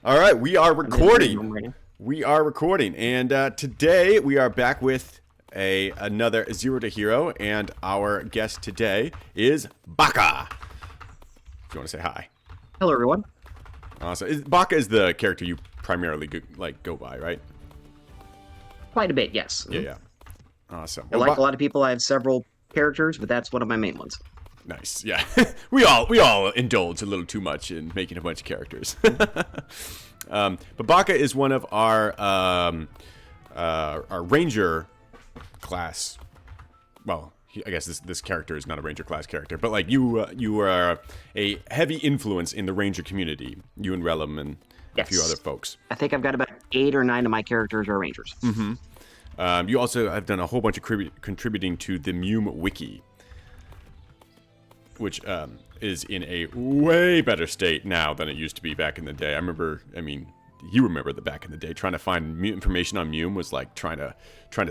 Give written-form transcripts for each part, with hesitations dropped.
All right, we are I'm in the green room recording. right now. We are recording, and today we are back with another Zero to Hero, and our guest today is Baca. If you want to say hi. Hello, everyone. So Baca is the character you primarily go by, right? Quite a bit, yes. Yeah. Awesome. Like a lot of people, I have several characters, but that's one of my main ones. Nice. Yeah. we all indulge a little too much in making a bunch of characters. But Baca is one of our ranger class. Well, I guess this character is not a ranger class character, but like you are a heavy influence in the ranger community. You and Relum and a few other folks. I think I've got about 8 or 9 of my characters are rangers. You also have done a whole bunch of contributing to the MUME wiki, which is in a way better state now than it used to be back in the day. You remember the back in the day, trying to find information on MUME was like trying to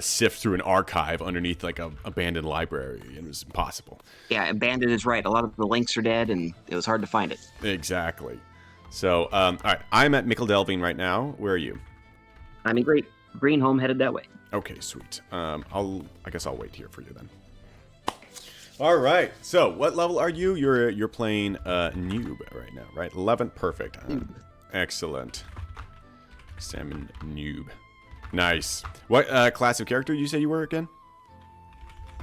sift through an archive underneath like a abandoned library, and it was impossible. Yeah, abandoned is right. A lot of the links are dead, and it was hard to find it. Exactly. So, all right, I'm at Mickle Delving right now. Where are you? I'm in Green Home, headed that way. Okay, sweet. I guess I'll wait here for you then. All right. So, what level are you? You're playing Newb right now, right? 11th, perfect. Excellent. Salmon Newb. Nice. What class of character did you say you were again?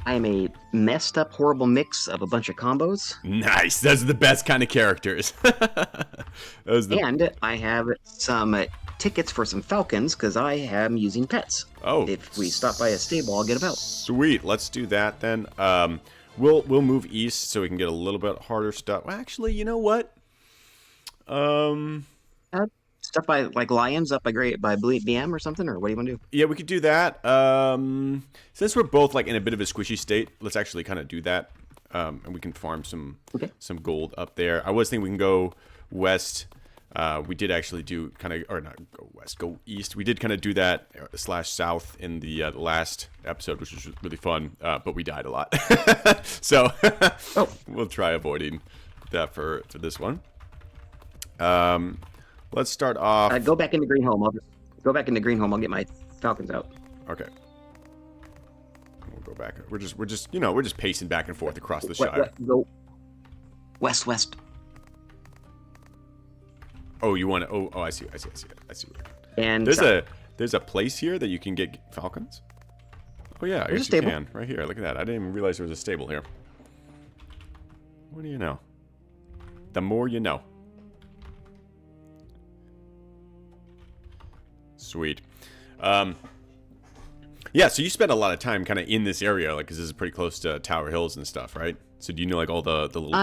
I am a messed up, horrible mix of a bunch of combos. Nice. Those are the best kind of characters. And I have some tickets for some falcons because I am using pets. Oh. If we stop by a stable, I'll get a belt. Sweet. Let's do that then. We'll move east so we can get a little bit harder stuff. Well, actually, you know what? Stuff by like lions up by BM or something, or what do you want to do? Yeah, we could do that. Since we're both like in a bit of a squishy state, let's actually kind of do that, and we can farm some gold up there. I was thinking we can go west. We did actually do kind of, or not go west, go east. We did kind of do that / south in the last episode, which was really fun, but we died a lot. So we'll try avoiding that for this one. Let's start off. Go back into Green Home. Go back into Green Home. I'll get my falcons out. Okay. We'll go back. We're just pacing back and forth across the Shire. Go west. Oh, you want to? Oh, I see. And there's a place here that you can get falcons. Oh yeah, I guess you can right here. Look at that. I didn't even realize there was a stable here. What do you know? The more you know. Sweet. Yeah, so you spend a lot of time kind of in this area, like, because this is pretty close to Tower Hills and stuff, right? So do you know, like, all the little...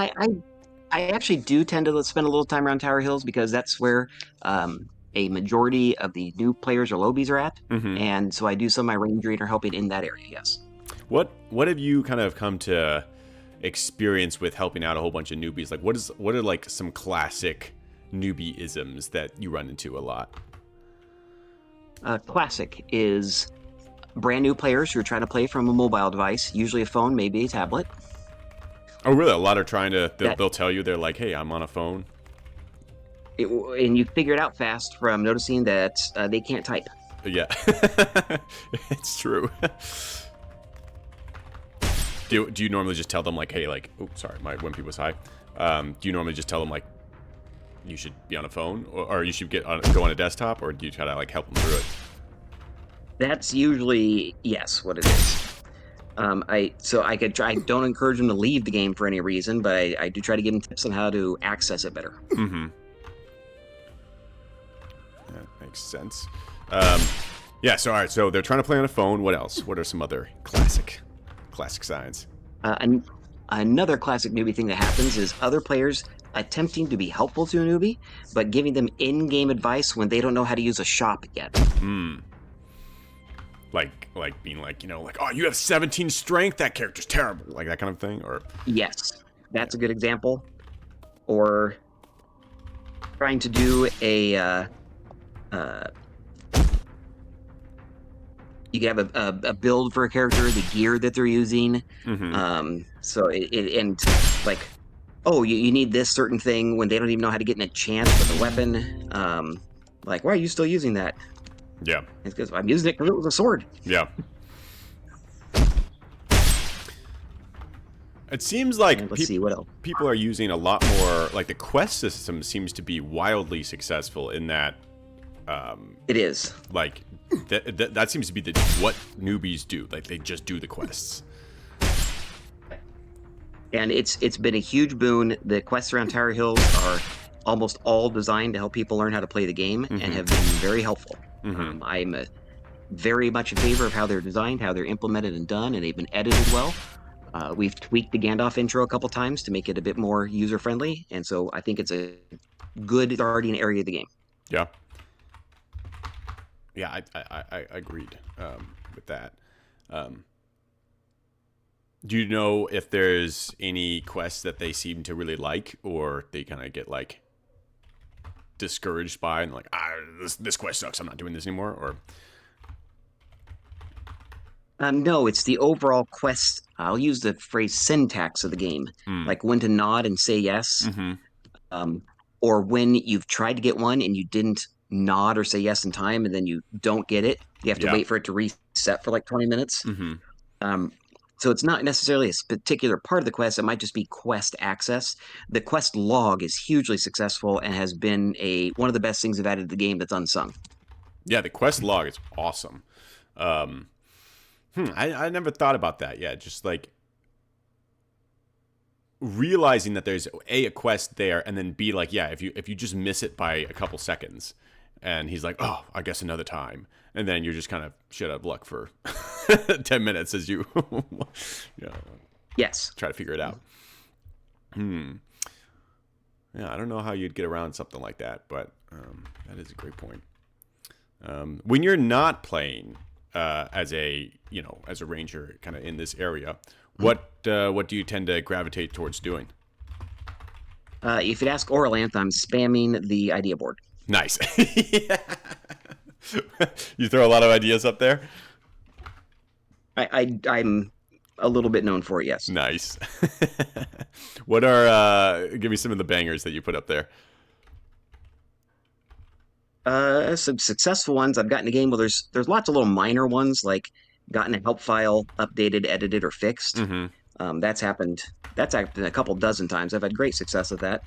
I actually do tend to spend a little time around Tower Hills because that's where a majority of the new players or lobies are at. And so I do some of my rangering or helping in that area, yes. What have you kind of come to experience with helping out a whole bunch of newbies? Like, what are, like, some classic newbie-isms that you run into a lot? Classic is brand new players who are trying to play from a mobile device, usually a phone, maybe a tablet. Oh, really? A lot are trying to. They'll tell you, they're like, "Hey, I'm on a phone." And you figure it out fast from noticing that they can't type. Yeah, it's true. Do you normally just tell them like, "Hey, like, oh, sorry, my wimpy was high." Do you normally just tell them like, you should be on a phone, or you should go on a desktop, or do you try to like help them through it? That's usually yes, what it is. I don't encourage them to leave the game for any reason, but I do try to give them tips on how to access it better. That makes sense. Yeah. So all right. So they're trying to play on a phone. What else? What are some other classic signs? Another classic newbie thing that happens is other players attempting to be helpful to a newbie, but giving them in-game advice when they don't know how to use a shop yet. Like being like, like, oh, you have 17 strength, that character's terrible, like that kind of thing, or... Yes, that's a good example. Or trying to do a you can have a build for a character, the gear that they're using. So and like, oh, you need this certain thing when they don't even know how to get an enchant with a weapon. Like, why are you still using that? Yeah. It's because I'm using it because it was a sword. Yeah. It seems like And let's see what else. people are using a lot more. Like the quest system seems to be wildly successful in that. It is. Like that seems to be what newbies do. Like they just do the quests. And it's been a huge boon. The quests around Tower Hills are almost all designed to help people learn how to play the game and have been very helpful. I'm very much in favor of how they're designed, how they're implemented and done, and they've been edited well. We've tweaked the Gandalf intro a couple times to make it a bit more user-friendly, and so I think it's a good starting area of the game. Yeah. Yeah, I agreed with that. Do you know if there's any quests that they seem to really like, or they kind of get like discouraged by and like, this quest sucks, I'm not doing this anymore, or? No, it's the overall quest. I'll use the phrase syntax of the game, like when to nod and say yes, or when you've tried to get one and you didn't nod or say yes in time, and then you don't get it. You have to wait for it to reset for like 20 minutes. So it's not necessarily a particular part of the quest. It might just be quest access. The quest log is hugely successful and has been one of the best things they've added to the game that's unsung. Yeah, the quest log is awesome. I never thought about that. Yeah, just like realizing that there's a quest there, and then B, like, yeah, if you just miss it by a couple seconds, and he's like, oh, I guess another time, and then you're just kind of shit out of luck for 10 minutes as you, yes, try to figure it out. Yeah, I don't know how you'd get around something like that, but that is a great point. When you're not playing as a ranger, kind of in this area, what do you tend to gravitate towards doing? If you'd ask Oralanth, I'm spamming the idea board. Nice. You throw a lot of ideas up there? I'm a little bit known for it, yes. Nice. What are give me some of the bangers that you put up there? Some successful ones I've gotten a game. Well, there's lots of little minor ones, like gotten a help file updated, edited, or fixed. That's happened a couple dozen times. I've had great success with that.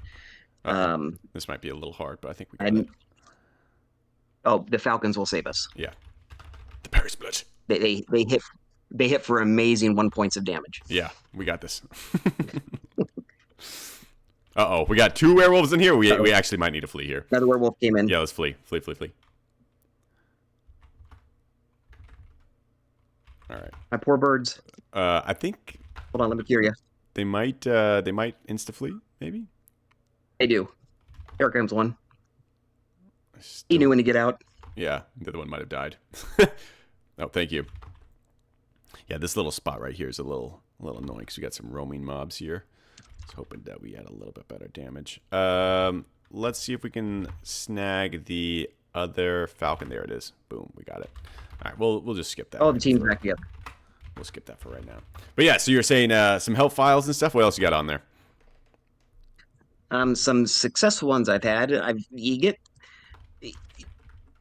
This might be a little hard, but I think we got it. Oh, the Falcons will save us. Yeah, the Paris Blood. They hit for amazing 1 points of damage. Yeah, we got this. Uh-oh, we got 2 werewolves in here. We actually might need to flee here. Another werewolf came in. Yeah, let's flee. Flee. All right. My poor birds. I think. Hold on, let me cure you. They might insta flee, maybe. They do. Here comes one. He knew when to get out. Yeah, the other one might have died. Oh, thank you. Yeah, this little spot right here is a little annoying because we got some roaming mobs here. I was hoping that we had a little bit better damage. Let's see if we can snag the other falcon. There it is. Boom, we got it. All right, we'll just skip that. Oh, the team's back together. We'll skip that for right now. But yeah, so you're saying some help files and stuff. What else you got on there? Some successful ones I've had.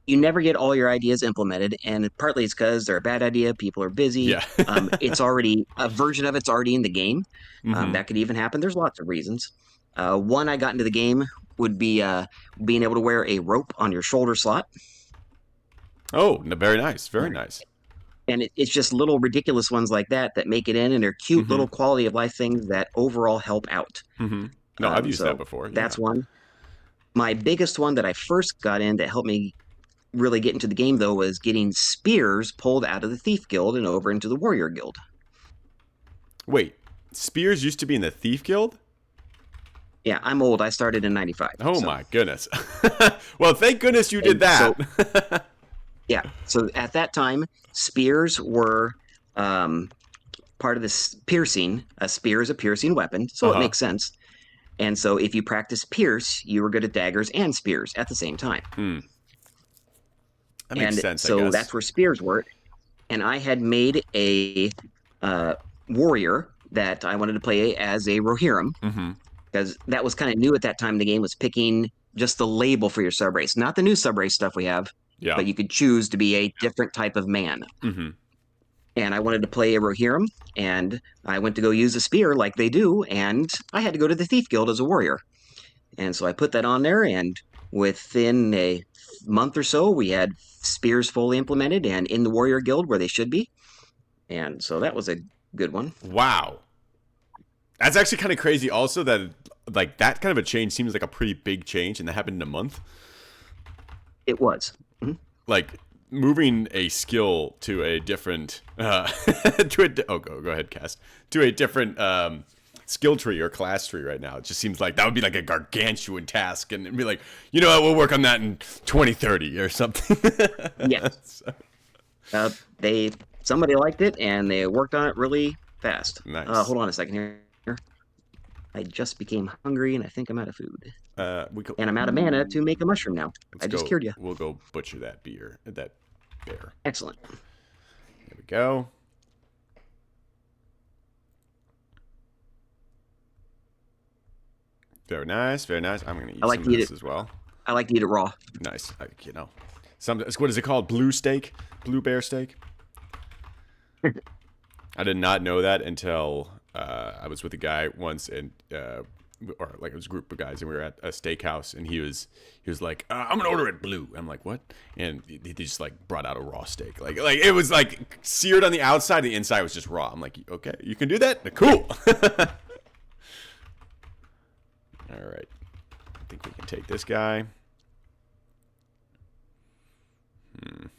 You never get all your ideas implemented, and partly it's because they're a bad idea. People are busy. Yeah. It's already a version of it's already in the game. That could even happen. There's lots of reasons. One I got into the game would be being able to wear a rope on your shoulder slot. Oh, very nice. Very nice. And it's just little ridiculous ones like that make it in, and they're cute little quality of life things that overall help out. No, I've used that before. Yeah. That's one. My biggest one that I first got in that helped me really get into the game, though, was getting spears pulled out of the Thief Guild and over into the Warrior Guild. Wait, spears used to be in the Thief Guild? Yeah, I'm old. I started in 95. Oh, my goodness. Well, thank goodness you did that. So, yeah, so at that time, spears were part of this piercing. A spear is a piercing weapon, so it makes sense. And so if you practice pierce, you were good at daggers and spears at the same time. That makes sense, so I guess. that's where spears were. And I had made a warrior that I wanted to play as a Rohirrim, because that was kind of new at that time in the game, was picking just the label for your subrace, not the new subrace stuff we have. Yeah. But you could choose to be a different type of man. Mm-hmm. And I wanted to play a Rohirrim, and I went to go use a spear like they do, and I had to go to the Thief Guild as a warrior. And so I put that on there, and within a month or so, we had spears fully implemented and in the warrior guild where they should be. And so that was a good one. Wow. That's actually kind of crazy also that like that kind of a change seems like a pretty big change and that happened in a month. It was. Like moving a skill to a different go ahead, Cast. To a different skill tree or class tree right now. It just seems like that would be like a gargantuan task and it'd be like, you know what, we'll work on that in 2030 or something. Yes. Somebody liked it and they worked on it really fast. Nice. Hold on a second here. I just became hungry and I think I'm out of food. And I'm out of mana to make a mushroom now. I just cured you. We'll go butcher that bear. Excellent. There we go. Very nice, very nice. I'm gonna eat some of this as well. I like to eat it raw. Nice, what is it called? Blue steak, blue bear steak. I did not know that until I was with a guy once, and or like it was a group of guys, and we were at a steakhouse, and he was like, "I'm gonna order it blue." I'm like, "What?" And he just like brought out a raw steak, like it was like seared on the outside, the inside was just raw. I'm like, "Okay, you can do that? Cool." All right, I think we can take this guy.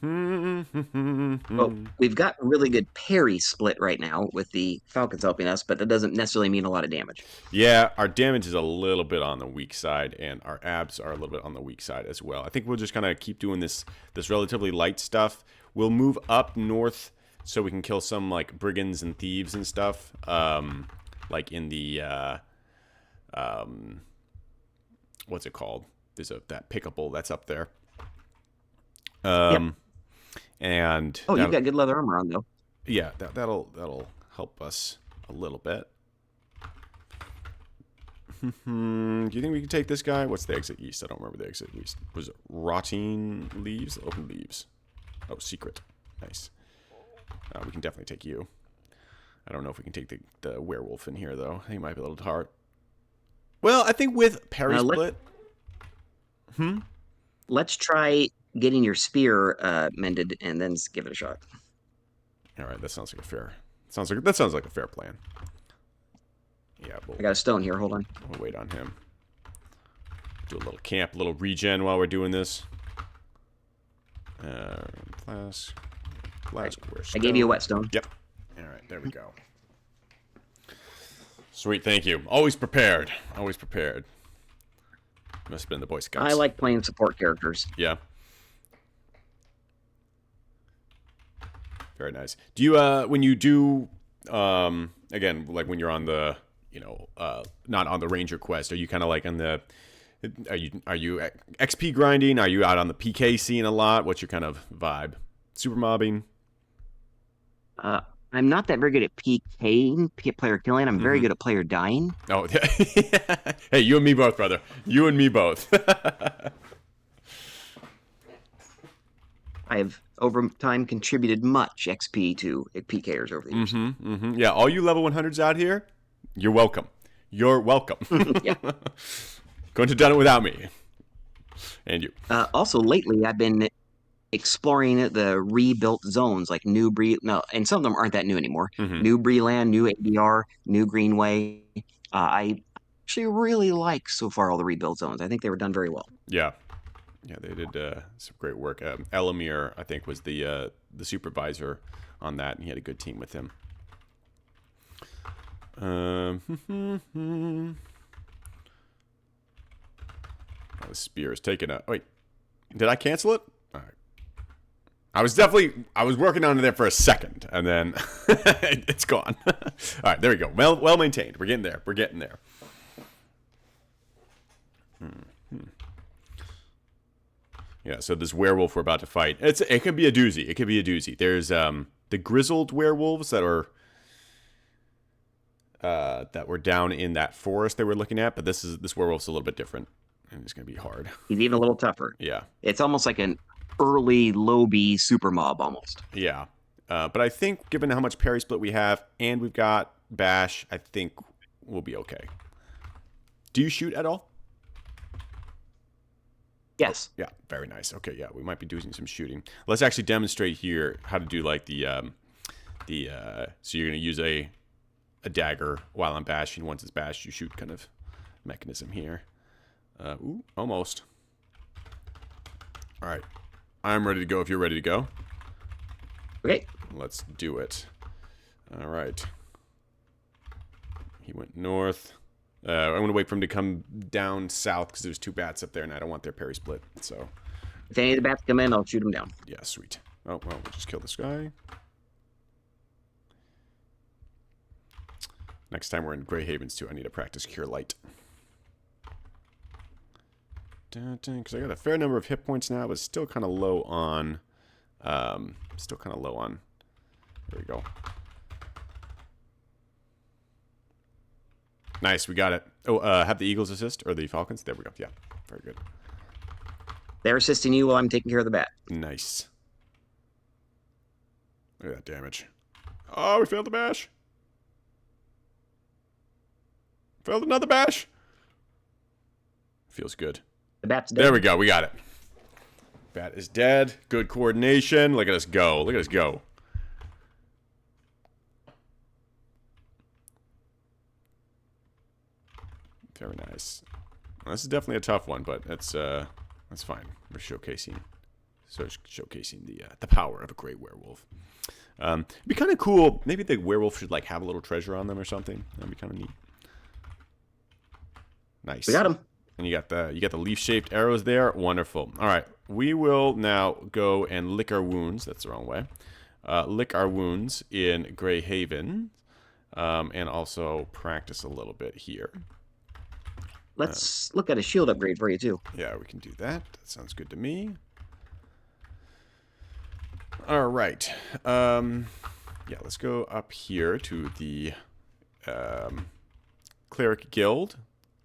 Well, we've got really good parry split right now with the Falcons helping us, but that doesn't necessarily mean a lot of damage. Yeah, our damage is a little bit on the weak side, and our abs are a little bit on the weak side as well. I think we'll just kind of keep doing this relatively light stuff. We'll move up north so we can kill some like brigands and thieves and stuff, like in the what's it called? There's that pickable that's up there. Yep. And you've got good leather armor on though. Yeah, that'll help us a little bit. Do you think we can take this guy? What's the exit east? I don't remember the exit east. Was it rotting leaves? Open leaves. Oh, secret. Nice. We can definitely take you. I don't know if we can take the werewolf in here though. I think it might be a little hard. Well, I think with parry split. Let's try getting your spear mended and then give it a shot. All right, that sounds like a fair plan. Yeah, I got a stone here. Hold on. We'll wait on him. Do a little camp, a little regen while we're doing this. Flask. I gave you a whetstone. Yep. All right, there we go. Sweet, thank you. Always prepared. Always prepared. Must have been the Boy Scouts. I like playing support characters. Yeah. Very nice. Do you when you do again, like when you're on the not on the ranger quest, are you kind of like on the are you XP grinding? Are you out on the PK scene a lot? What's your kind of vibe? Super mobbing? I'm not that very good at PKing, player killing. I'm very good at player dying. Oh, hey, you and me both, brother. You and me both. I have, over time, contributed much XP to PKers over the years. Yeah, all you level 100s out here, you're welcome. You're welcome. Yeah. Couldn't have done it without me. And you. Also, lately, I've been exploring the rebuilt zones like Newb, and some of them aren't that new anymore. New Breland, New ADR, New Greenway. I actually really like so far all the rebuilt zones. I think they were done very well. Yeah. Yeah, they did some great work. Elamir, I think, was the supervisor on that, and he had a good team with him. The spear is taken out. Wait, did I cancel it? All right. I was working on it there for a second, and then it's gone. All right, there we go. Well maintained. We're getting there. We're getting there. Yeah, so this werewolf we're about to fight, it could be a doozy. It could be a doozy. There's the grizzled werewolves that were down in that forest they were looking at, but this werewolf's a little bit different. And it's going to be hard. He's even a little tougher. Yeah. It's almost like an early low B super mob almost. Yeah. But I think given how much parry split we have and we've got bash, I think we'll be okay. Do you shoot at all? Yes. Oh, yeah, very nice. Okay, yeah, we might be doing some shooting. Let's actually demonstrate here how to do like so you're going to use a dagger while I'm bashing. Once it's bashed, you shoot kind of mechanism here. Ooh, almost. All right. I'm ready to go if you're ready to go. Okay. Let's do it. All right. He went north. I'm going to wait for him to come down south because there's 2 bats up there and I don't want their parry split. So, if any of the bats come in, I'll shoot them down. Yeah, sweet. Oh, well, we'll just kill this guy. Next time we're in Grey Havens too, I need to practice Cure Light. Because I got a fair number of hit points now, but still kind of low on... There we go. Nice, we got it. Oh, have the Eagles assist? Or the Falcons? There we go. Yeah, very good. They're assisting you while I'm taking care of the bat. Nice. Look at that damage. Oh, we failed the bash. Failed another bash. Feels good. The bat's dead. There we go. We got it. Bat is dead. Good coordination. Look at us go. Look at us go. Very nice. Well, this is definitely a tough one, but that's fine. We're showcasing the power of a great werewolf. It'd be kind of cool. Maybe the werewolf should like have a little treasure on them or something. That'd be kind of neat. Nice. We got him. And you got the leaf-shaped arrows there. Wonderful. All right, we will now go and lick our wounds. That's the wrong way. Lick our wounds in Grey Haven, and also practice a little bit here. Let's look at a shield upgrade for you too. Yeah, we can do that. That sounds good to me. All right. Yeah, let's go up here to the Cleric Guild,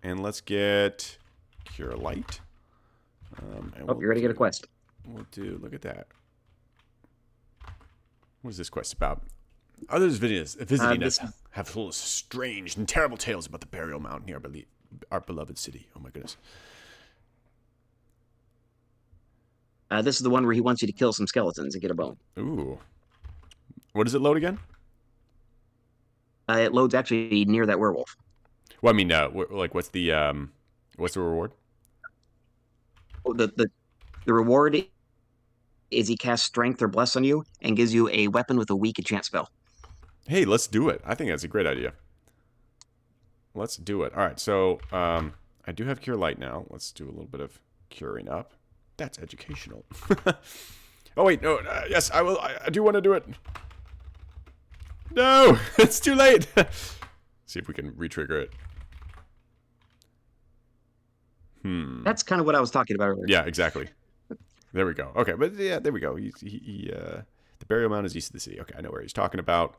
and let's get Cure Light. You're ready to get a quest. We'll do. Look at that. What is this quest about? Others visiting us have told us strange and terrible tales about the burial mound near our beloved city. Oh my goodness. This is the one where he wants you to kill some skeletons and get a bone. Ooh. What does it load again? It loads actually near that werewolf. Well, I mean, like, what's the reward? Oh, the reward is he casts Strength or Bless on you and gives you a weapon with a weak enchant spell. Hey, let's do it. I think that's a great idea. Let's do it. All right, so I do have Cure Light now. Let's do a little bit of curing up. That's educational. Oh, wait, no. Yes, I will. I do want to do it. No, it's too late. See if we can re-trigger it. That's kind of what I was talking about earlier. Yeah, exactly. There we go. Okay, but yeah, there we go. The burial mound is east of the city. Okay, I know where he's talking about.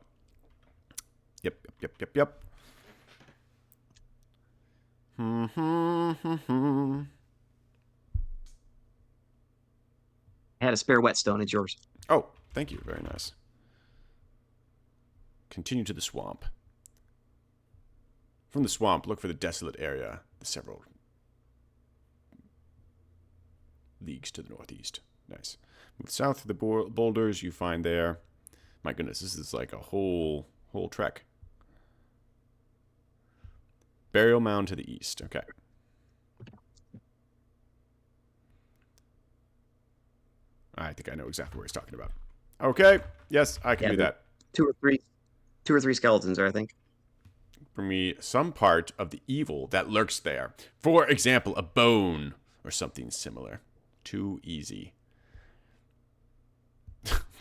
Yep. I had a spare whetstone. It's yours. Oh, thank you. Very nice. Continue to the swamp. From the swamp, look for the desolate area, the several leagues to the northeast. Nice. Move south of the boulders you find there. My goodness, this is like a whole trek. Burial mound to the east. Okay. I think I know exactly what he's talking about. Okay. Yes, I can do that. Two or three skeletons there, I think. Bring me some part of the evil that lurks there. For example, a bone or something similar. Too easy.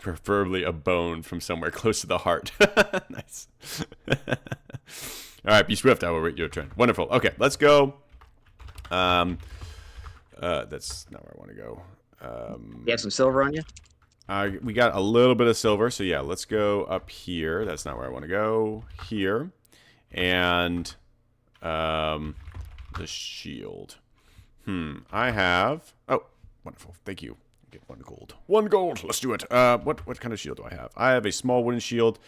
Preferably a bone from somewhere close to the heart. Nice. All right, be swift. I will wait your turn. Wonderful. Okay, let's go. That's not where I want to go. You have some silver on you? We got a little bit of silver, so yeah, let's go up here. That's not where I want to go. Here. And the shield. I have... Oh, wonderful. Thank you. Get 1 gold. 1 gold. Let's do it. What kind of shield do I have? I have a small wooden shield.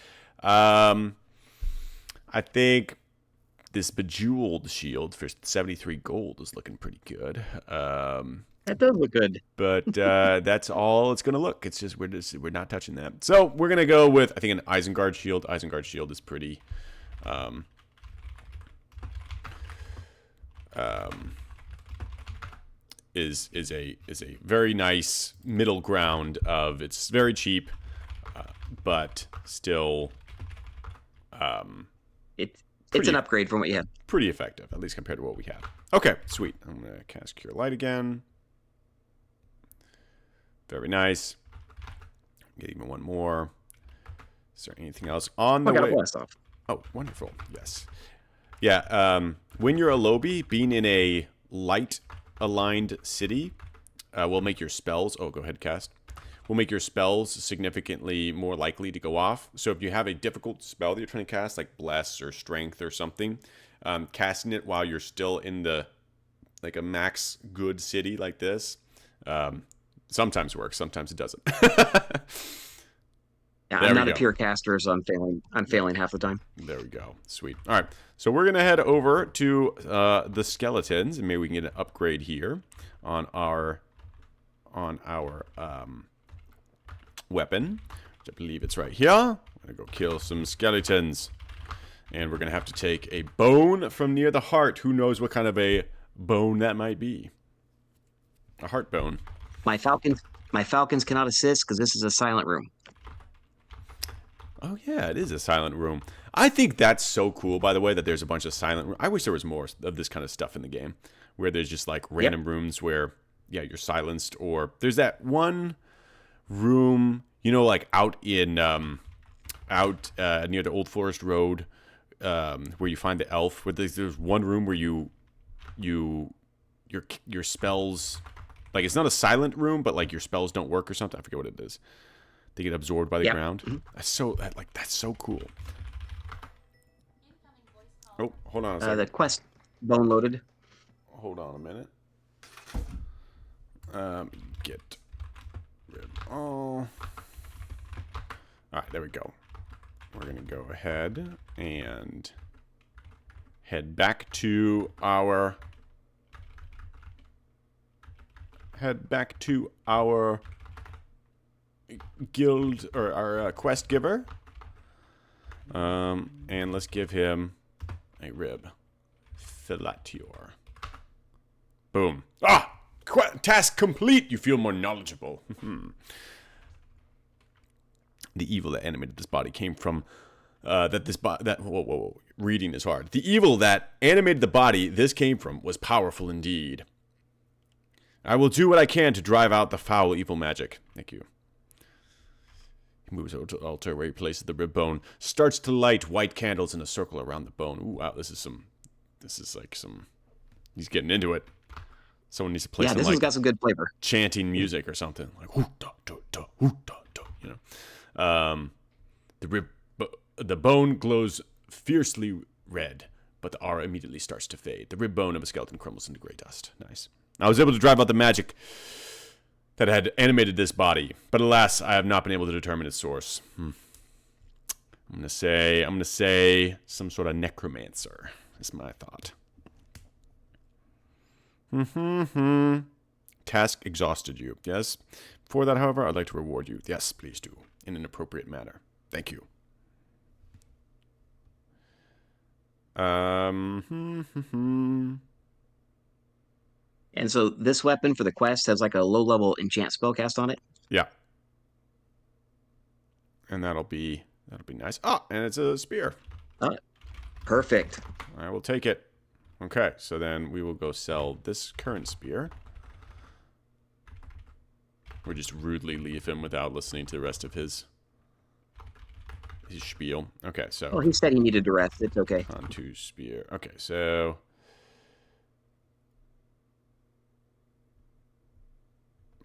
I think this bejeweled shield for 73 gold is looking pretty good. That does look good. But that's all it's gonna look. It's just we're not touching that. So we're gonna go with, I think, an Isengard shield. Isengard shield is pretty is a very nice middle ground of, it's very cheap, but still it's an upgrade from what you had. Pretty effective, at least compared to what we had. Okay, sweet. I'm gonna cast Cure Light again. Very nice. Get even 1 more. Is there anything else on the way? I got a blast off. Oh, wonderful. Yes. Yeah. When you're a Lobby, being in a light aligned city will make your spells. Oh, go ahead, cast. Will make your spells significantly more likely to go off. So if you have a difficult spell that you're trying to cast, like Bless or Strength or something, casting it while you're still in the like a max good city like this, sometimes works, sometimes it doesn't. Yeah, I'm not a pure caster, so I'm failing half the time. There we go. Sweet. All right. So we're gonna head over to the skeletons, and maybe we can get an upgrade here on our weapon, which I believe it's right here. I'm gonna go kill some skeletons, and we're gonna have to take a bone from near the heart. Who knows what kind of a bone that might be? A heart bone. My falcons cannot assist because this is a silent room. Oh, yeah, it is a silent room. I think that's so cool, by the way, that there's a bunch of silent rooms. I wish there was more of this kind of stuff in the game, where there's just, like, random rooms where, yeah, you're silenced. Or there's that one room, you know, like, out in, near the Old Forest Road, where you find the elf. Where there's one room where your spells, like, it's not a silent room, but, like, your spells don't work or something. I forget what it is. They get absorbed by the ground. That's so cool. Oh, hold on a second. The quest bone loaded. Hold on a minute. Get rid of all. Alright, there we go. We're gonna go ahead and head back to our guild, or our quest giver, and let's give him a rib. Filatior. Boom. Task complete. You feel more knowledgeable. The evil that animated this body came from whoa. Reading is hard. The evil that animated the body this came from was powerful indeed. I will do what I can to drive out the foul evil magic. Thank you. He moves over to the altar where he places the rib bone. Starts to light white candles in a circle around the bone. Ooh, wow, this is like some... He's getting into it. Someone needs to play some, this has got some good flavor. Chanting music or something. Like, hoo da da da, hoo da da, you know. The bone glows fiercely red, but the aura immediately starts to fade. The rib bone of a skeleton crumbles into gray dust. Nice. I was able to drive out the magic that had animated this body, but alas, I have not been able to determine its source. I'm gonna say some sort of necromancer. Is my thought. Task exhausted you. Yes. For that, however, I'd like to reward you. Yes, please do, in an appropriate manner. Thank you. And so this weapon for the quest has like a low-level enchant spellcast on it? Yeah. And that'll be nice. Ah, and it's a spear. Perfect. I will take it. Okay, so then we will go sell this current spear. Or just rudely leave him without listening to the rest of his spiel. Okay, so... Oh, he said he needed to rest. It's okay. Onto spear. Okay, so...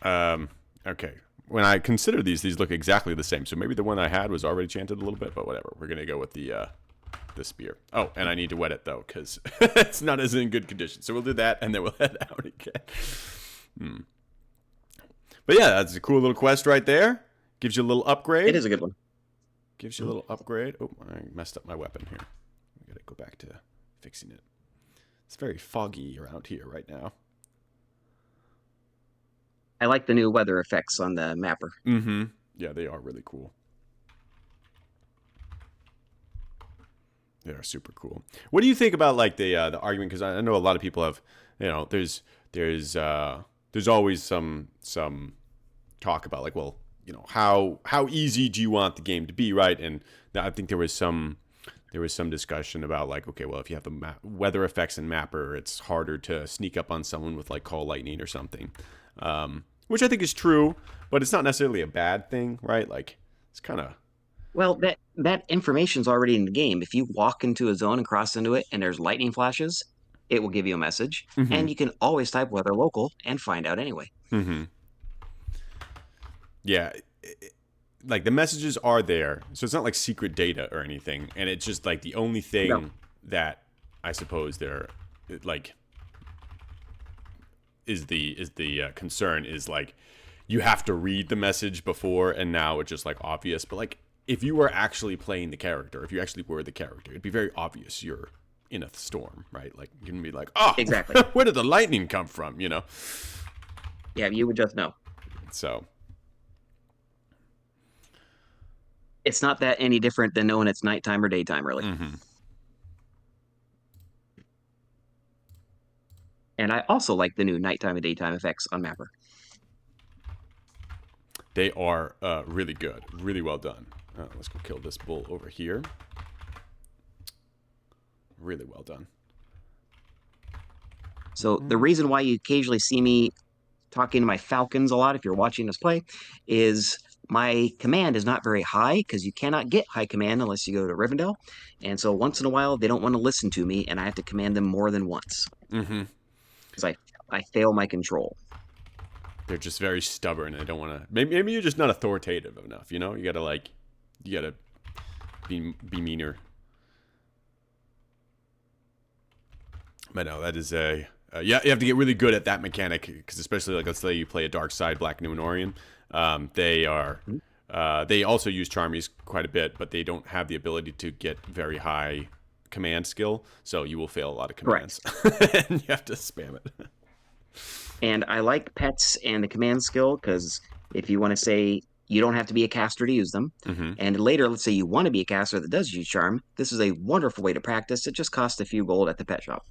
Okay. When I consider these look exactly the same. So maybe the one I had was already chanted a little bit, but whatever. We're going to go with the the spear. Oh, and I need to wet it though, because it's not as in good condition. So we'll do that, and then we'll head out again. But yeah, that's a cool little quest right there. Gives you a little upgrade. It is a good one. Gives you a little upgrade. Oh, I messed up my weapon here. I gotta go back to fixing it. It's very foggy around here right now. I like the new weather effects on the mapper. Mm-hmm. Yeah, they are really cool. They are super cool. What do you think about like the argument? Because I know a lot of people have, there's always some talk about like, well, how easy do you want the game to be, right? And I think there was some discussion about like, okay, well, if you have the weather effects in Mapper, it's harder to sneak up on someone with like Call Lightning or something, which I think is true, but it's not necessarily a bad thing, right? Like it's kind of. Well, that information's already in the game. If you walk into a zone and cross into it and there's lightning flashes, it will give you a message. Mm-hmm. And you can always type weather local and find out anyway. Mm-hmm. Yeah. Like the messages are there. So it's not like secret data or anything. And it's just like the only thing that I suppose they're like is the concern is like you have to read the message before, and now it's just like obvious. But like if you were actually playing the character, if you actually were the character, it'd be very obvious you're in a storm, right? Like you can be like, oh, exactly. Where did the lightning come from? Yeah, you would just know. So it's not that any different than knowing it's nighttime or daytime, really. Mm-hmm. And I also like the new nighttime and daytime effects on Mapper. They are really good, really well done. Let's go kill this bull over here. Really well done. So the reason why you occasionally see me talking to my falcons a lot if you're watching us play is my command is not very high because you cannot get high command unless you go to Rivendell. And so once in a while, they don't want to listen to me, and I have to command them more than once. Mm-hmm. Because I fail my control. They're just very stubborn. They don't want to. Maybe you're just not authoritative enough. You gotta be meaner. But no, that is you have to get really good at that mechanic, because especially like let's say you play a Dark Side Black Numenorian, they also use Charmies quite a bit, but they don't have the ability to get very high command skill, so you will fail a lot of commands. And you have to spam it. And I like pets and the command skill, because if you want to say you don't have to be a caster to use them, and later let's say you want to be a caster that does use Charm, this is a wonderful way to practice. It just costs a few gold at the pet shop.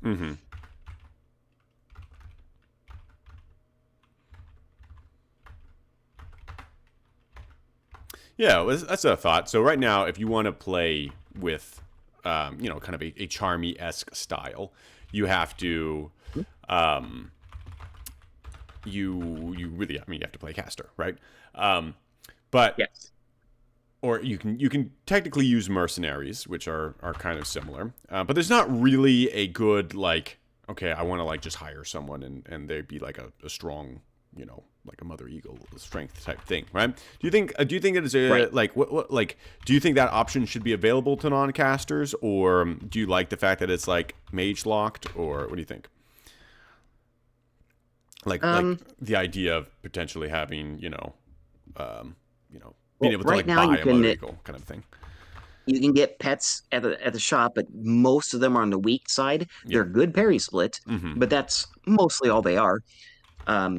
Yeah, that's a thought. So right now, if you want to play with, kind of a Charmy-esque style, you have to, you really, you have to play caster, right? But yes. Or you can technically use mercenaries, which are kind of similar, but there's not really a good like, okay, I want to like just hire someone and they'd be like a strong, like a Mother Eagle strength type thing, right? Do you think it is a like what like do you think that option should be available to non-casters, or do you like the fact that it's like mage locked, or what do you think? Like the idea of potentially having being able to like buy a Mother Eagle kind of thing. You can get pets at the shop, but most of them are on the weak side. Yeah. They're good parry split, but that's mostly all they are.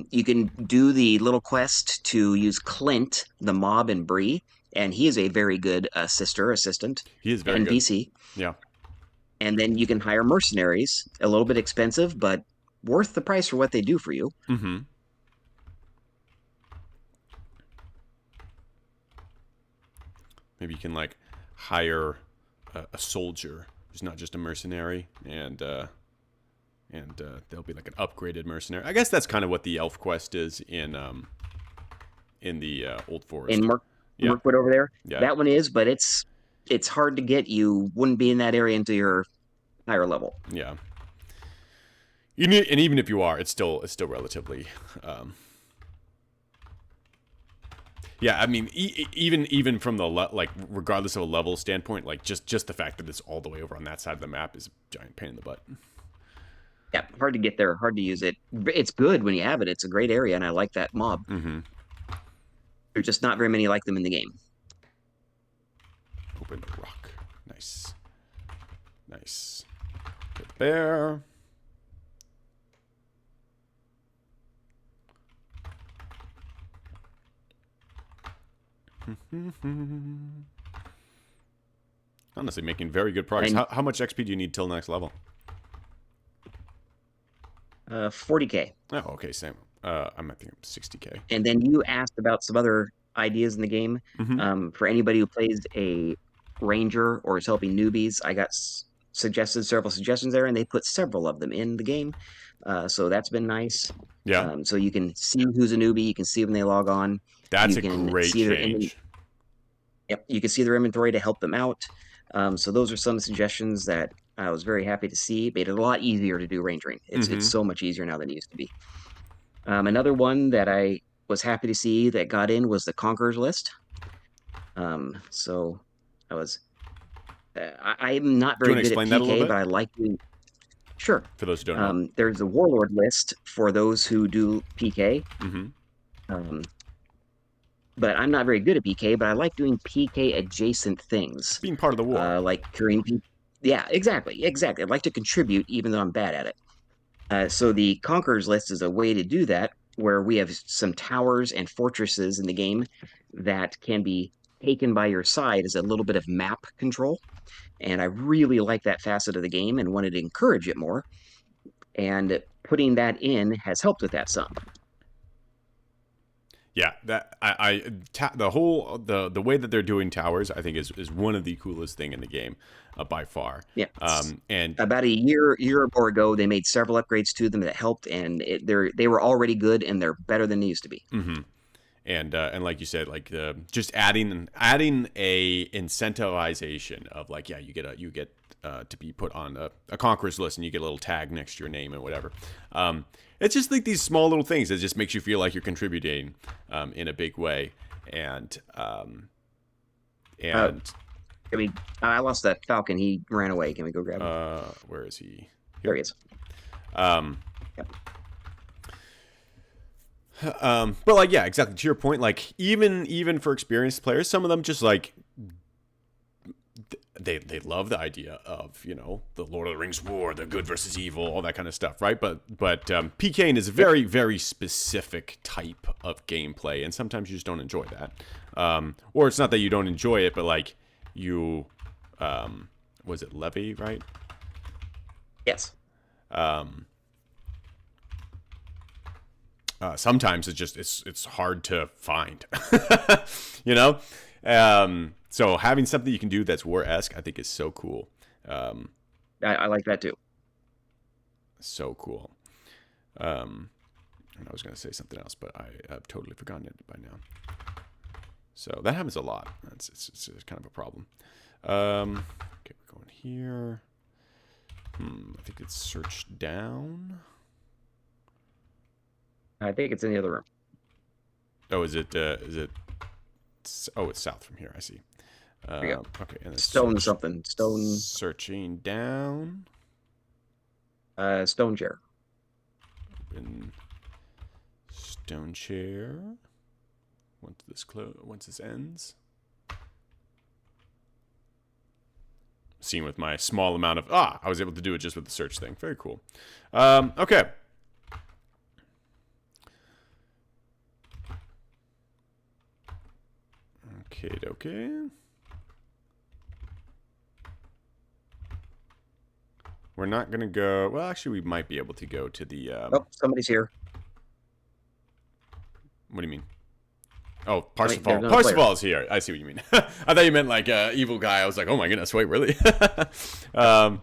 You can do the little quest to use Clint, the mob in Bree, and he is a very good assistant. He is very NPC. Good. Yeah. And then you can hire mercenaries, a little bit expensive, but worth the price for what they do for you. Maybe you can like hire a soldier who's not just a mercenary, and they'll be like an upgraded mercenary. I guess that's kind of what the elf quest is in the Old Forest. In Mirkwood over there. Yeah. That one is, but it's hard to get. You wouldn't be in that area until you're higher level. Yeah. And even if you are, it's still relatively. Yeah, I mean, even from the like, regardless of a level standpoint, like just the fact that it's all the way over on that side of the map is a giant pain in the butt. Yeah, hard to get there, hard to use it. It's good when you have it. It's a great area, and I like that mob. Mm-hmm. There's just not very many like them in the game. Open the rock. Nice. Nice. Get there. Honestly, making very good progress. How much XP do you need till next level? 40K. Oh, okay, same. I'm I think 60K. And then you asked about some other ideas in the game. For anybody who plays a ranger or is helping newbies, I got suggested several suggestions there, and they put several of them in the game. So that's been nice. Yeah. So you can see who's a newbie. You can see when they log on. That's you a can great see change. Yep, you can see their inventory to help them out. So those are some suggestions that I was very happy to see. Made it a lot easier to do rangering. It's so much easier now than it used to be. Another one that I was happy to see that got in was the Conquerors list. So I was, I'm not very good at PK, but I like to. Sure. For those who don't know, there's a Warlord list for those who do PK. But I'm not very good at PK, but I like doing PK adjacent things. Being part of the war. Like curing people. Yeah, exactly. I'd like to contribute even though I'm bad at it. So the Conquerors list is a way to do that, where we have some towers and fortresses in the game that can be taken by your side as a little bit of map control. And I really like that facet of the game and wanted to encourage it more. And putting that in has helped with that some. Yeah, that the whole the way that they're doing towers, I think is one of the coolest thing in the game, by far. Yeah. And about a year or more ago, they made several upgrades to them that helped, and they were already good, and they're better than they used to be. And like you said, like just adding a incentivization of like, yeah, you get to be put on a Conquerors list, and you get a little tag next to your name and whatever. It's just like these small little things that just makes you feel like you're contributing in a big way. And I lost that Falcon. He ran away. Can we go grab him? Where is he? There he is. Yep. But like, yeah, exactly. To your point, like even for experienced players, some of them just like they love the idea of, you know, the Lord of the Rings war, the good versus evil, all that kind of stuff, right? But PKing is a very, very specific type of gameplay, and sometimes you just don't enjoy that. Or it's not that you don't enjoy it, but like you, was it Levy, right? Yes. Sometimes it's hard to find, you know? So having something you can do that's war-esque, I think is so cool. I like that too. So cool. And I was going to say something else, but I've totally forgotten it by now. So that happens a lot. It's kind of a problem. Okay, we're going here. I think it's search down. I think it's in the other room. Oh, is it? Oh, it's south from here. I see. There you go. Okay, and stone something. Stone. Searching down. Stone chair. Open stone chair. Once this ends. Seeing with my small amount of I was able to do it just with the search thing. Very cool. Okay. Okay. We're not gonna go. Well, actually, we might be able to go to the. Oh, somebody's here. What do you mean? Oh, Parsifal. Parsifal is here. I see what you mean. I thought you meant like evil guy. I was like, oh my goodness, wait, really? How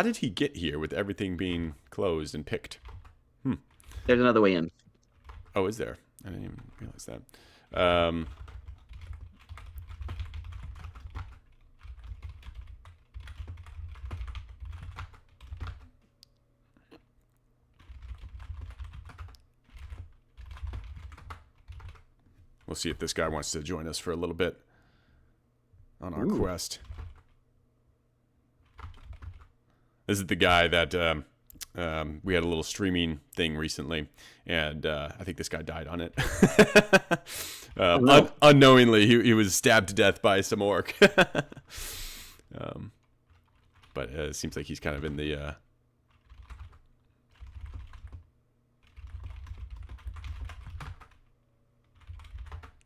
did he get here with everything being closed and picked? There's another way in. Oh, is there? I didn't even realize that. We'll see if this guy wants to join us for a little bit on our quest. This is the guy that we had a little streaming thing recently, and I think this guy died on it. Unknowingly, he was stabbed to death by some orc. But it seems like he's kind of in the...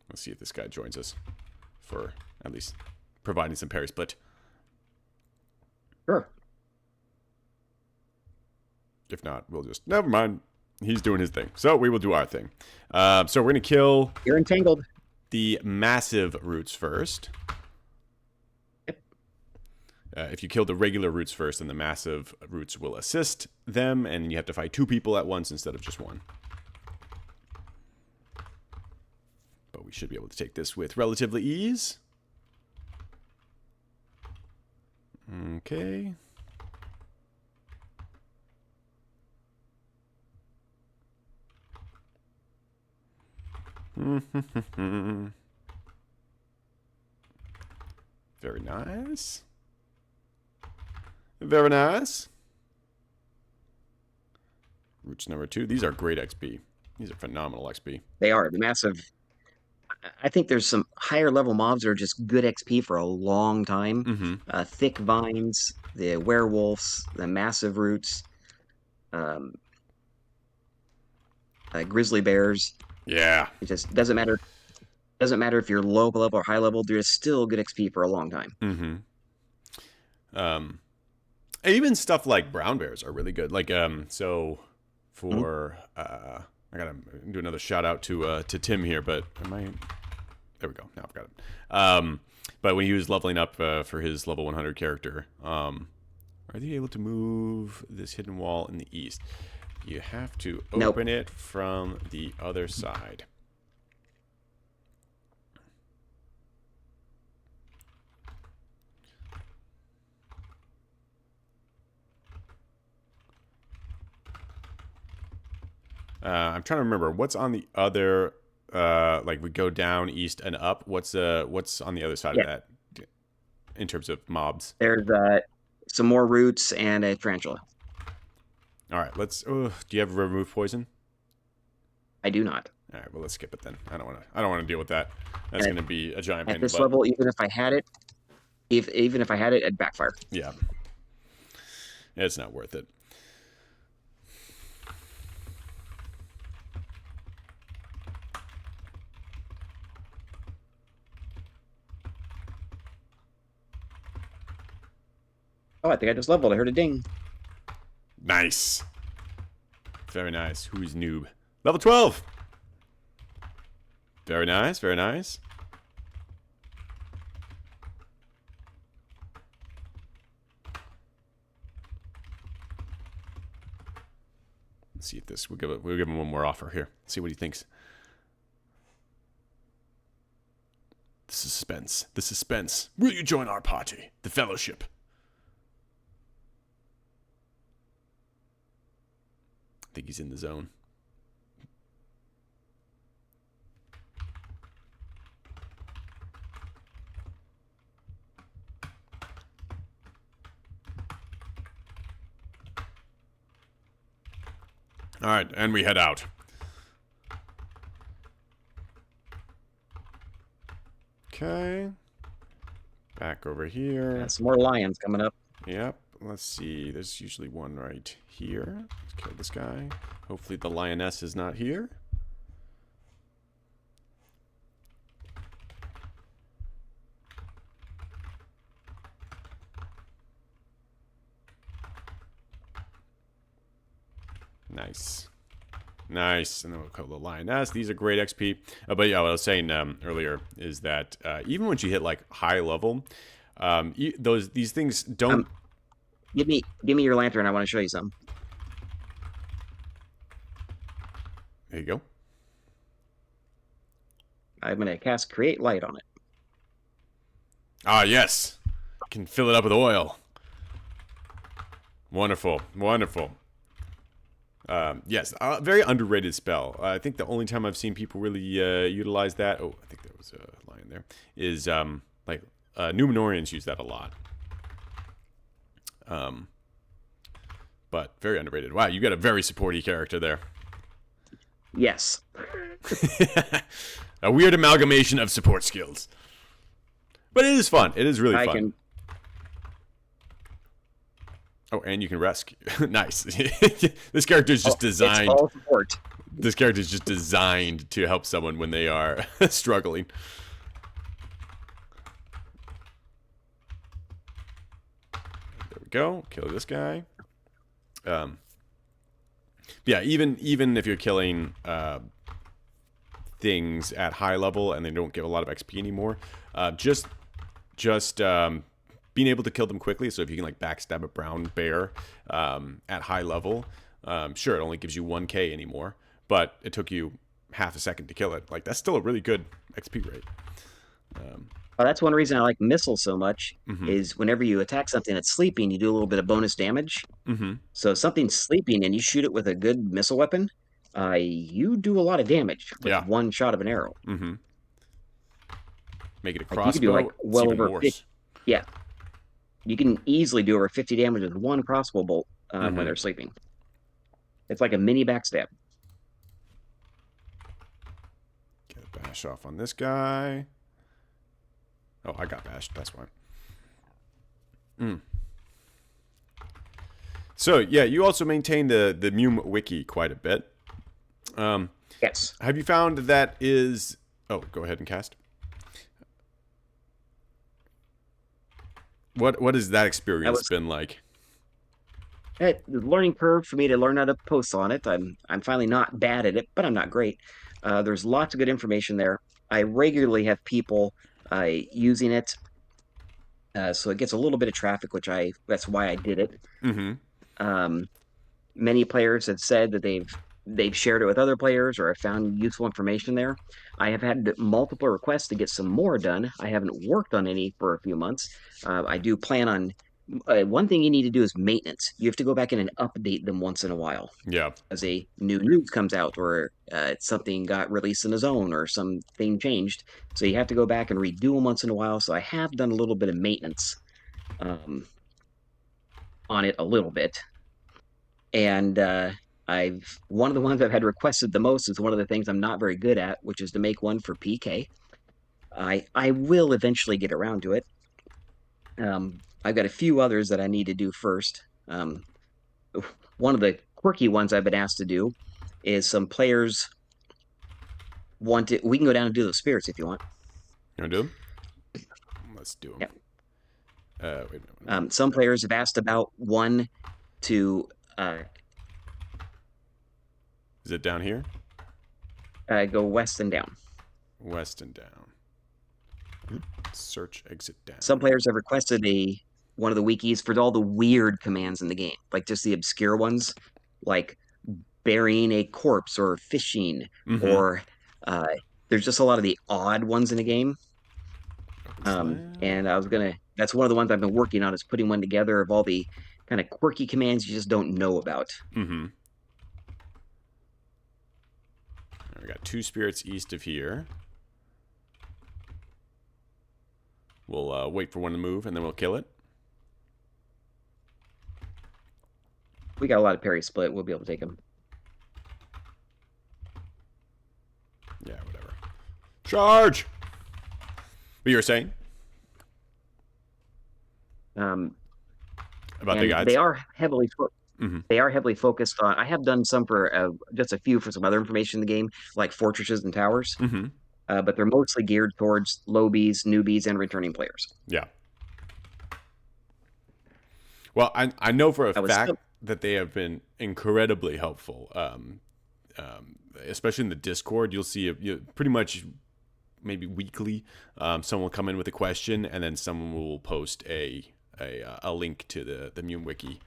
Let's see if this guy joins us for at least providing some parry split. Sure. If not, we'll just... Never mind. He's doing his thing. So we will do our thing. So we're going to kill... You're entangled. The massive roots first. Yep. If you kill the regular roots first, then the massive roots will assist them, and you have to fight 2 people at once instead of just 1. But we should be able to take this with relatively ease. Okay. Very nice. Very nice. Roots number 2. These are great XP. These are phenomenal XP. They are. The massive... I think there's some higher level mobs that are just good XP for a long time. Thick vines, the werewolves, the massive roots, grizzly bears. Yeah. It just doesn't matter. Doesn't matter if you're low level or high level. There's still good XP for a long time. Even stuff like brown bears are really good. Like so for I gotta do another shout out to Tim here, but there we go. Now I've got it. But when he was leveling up for his level 100 character, are they able to move this hidden wall in the east? You have to open it from the other side. I'm trying to remember what's on the other. Like we go down, east, and up. What's on the other side of that in terms of mobs? There's some more roots and a tarantula. All right, let's. Do you have remove poison? I do not. All right, well let's skip it then. I don't want to deal with that. That's going to be a giant pain at this level. Even if I had it, even if I had it, it'd backfire. Yeah, it's not worth it. Oh, I think I just leveled. I heard a ding. Nice. Very nice. Who's Newb? Level 12. Very nice. Very nice. Let's see if this. We'll give him one more offer here. See what he thinks. The suspense. The suspense. Will you join our party? The fellowship. I think he's in the zone. All right, and we head out. Okay. Back over here. Some more lions coming up. Yep. Let's see. There's usually one right here. Let's kill this guy. Hopefully the lioness is not here. Nice. Nice. And then we'll kill the lioness. These are great XP. But yeah, what I was saying earlier is that even once you hit like high level, these things don't... Give me your lantern. I want to show you something. There you go. I'm going to cast Create Light on it. Ah, yes. Can fill it up with oil. Wonderful. Wonderful. Yes, very underrated spell. I think the only time I've seen people really utilize that, oh, I think there was a line there, is like Numenorians use that a lot. But very underrated. Wow, you got a very supporty character there. Yes. A weird amalgamation of support skills. But it is fun. It is really fun. Oh, and you can rescue. Nice. This character is just designed. It's all support. This character is just designed to help someone when they are struggling. There we go. Kill this guy. Yeah, even if you're killing things at high level and they don't give a lot of XP anymore, just being able to kill them quickly. So if you can like backstab a brown bear at high level, sure, it only gives you 1k anymore, but it took you half a second to kill it. Like, that's still a really good XP rate. Well, that's one reason I like missiles so much, is whenever you attack something that's sleeping, you do a little bit of bonus damage. So if something's sleeping and you shoot it with a good missile weapon, you do a lot of damage with one shot of an arrow. Make it a crossbow. You can do like well over 50, yeah. You can easily do over 50 damage with one crossbow bolt when they're sleeping. It's like a mini backstab. Get a bash off on this guy. Oh, I got bashed. That's why. So, yeah, you also maintain the MUME wiki quite a bit. Yes. Have you found that is... Oh, go ahead and cast. What has that experience been like? The learning curve for me to learn how to post on it. I'm finally not bad at it, but I'm not great. There's lots of good information there. I regularly have people using it, so it gets a little bit of traffic, that's why I did it. Many players have said that they've shared it with other players or have found useful information there. I have had multiple requests to get some more done. I haven't worked on any for a few months. I do plan on... one thing you need to do is maintenance. You have to go back in and update them once in a while. Yeah. As a new news comes out, or something got released in the zone, or something changed. So you have to go back and redo them once in a while. So I have done a little bit of maintenance on it a little bit. And one of the ones I've had requested the most is one of the things I'm not very good at, which is to make one for PK. I will eventually get around to it. I've got a few others that I need to do first. One of the quirky ones I've been asked to do is some players want it. We can go down and do those spirits if you want. You want to do them? Let's do them. Yeah. Wait a minute. Some players have asked about one to... Is it down here? Go west and down. West and down. Search exit down. Some players have requested one of the wikis for all the weird commands in the game, like just the obscure ones, like burying a corpse or fishing, or there's just a lot of the odd ones in the game. And that's one of the ones I've been working on, is putting one together of all the kind of quirky commands you just don't know about. We got 2 spirits east of here. We'll wait for one to move, and then we'll kill it. We got a lot of parry split. We'll be able to take them. Yeah, whatever. Charge! What you were saying? About the guides? They are heavily... They are heavily focused on... I have done some for just a few for some other information in the game, like fortresses and towers. But they're mostly geared towards lowbies, newbies, and returning players. Yeah. Well, I know for a fact that they have been incredibly helpful. Especially in the Discord, you'll see pretty much maybe weekly, someone will come in with a question, and then someone will post a link to the MUME wiki,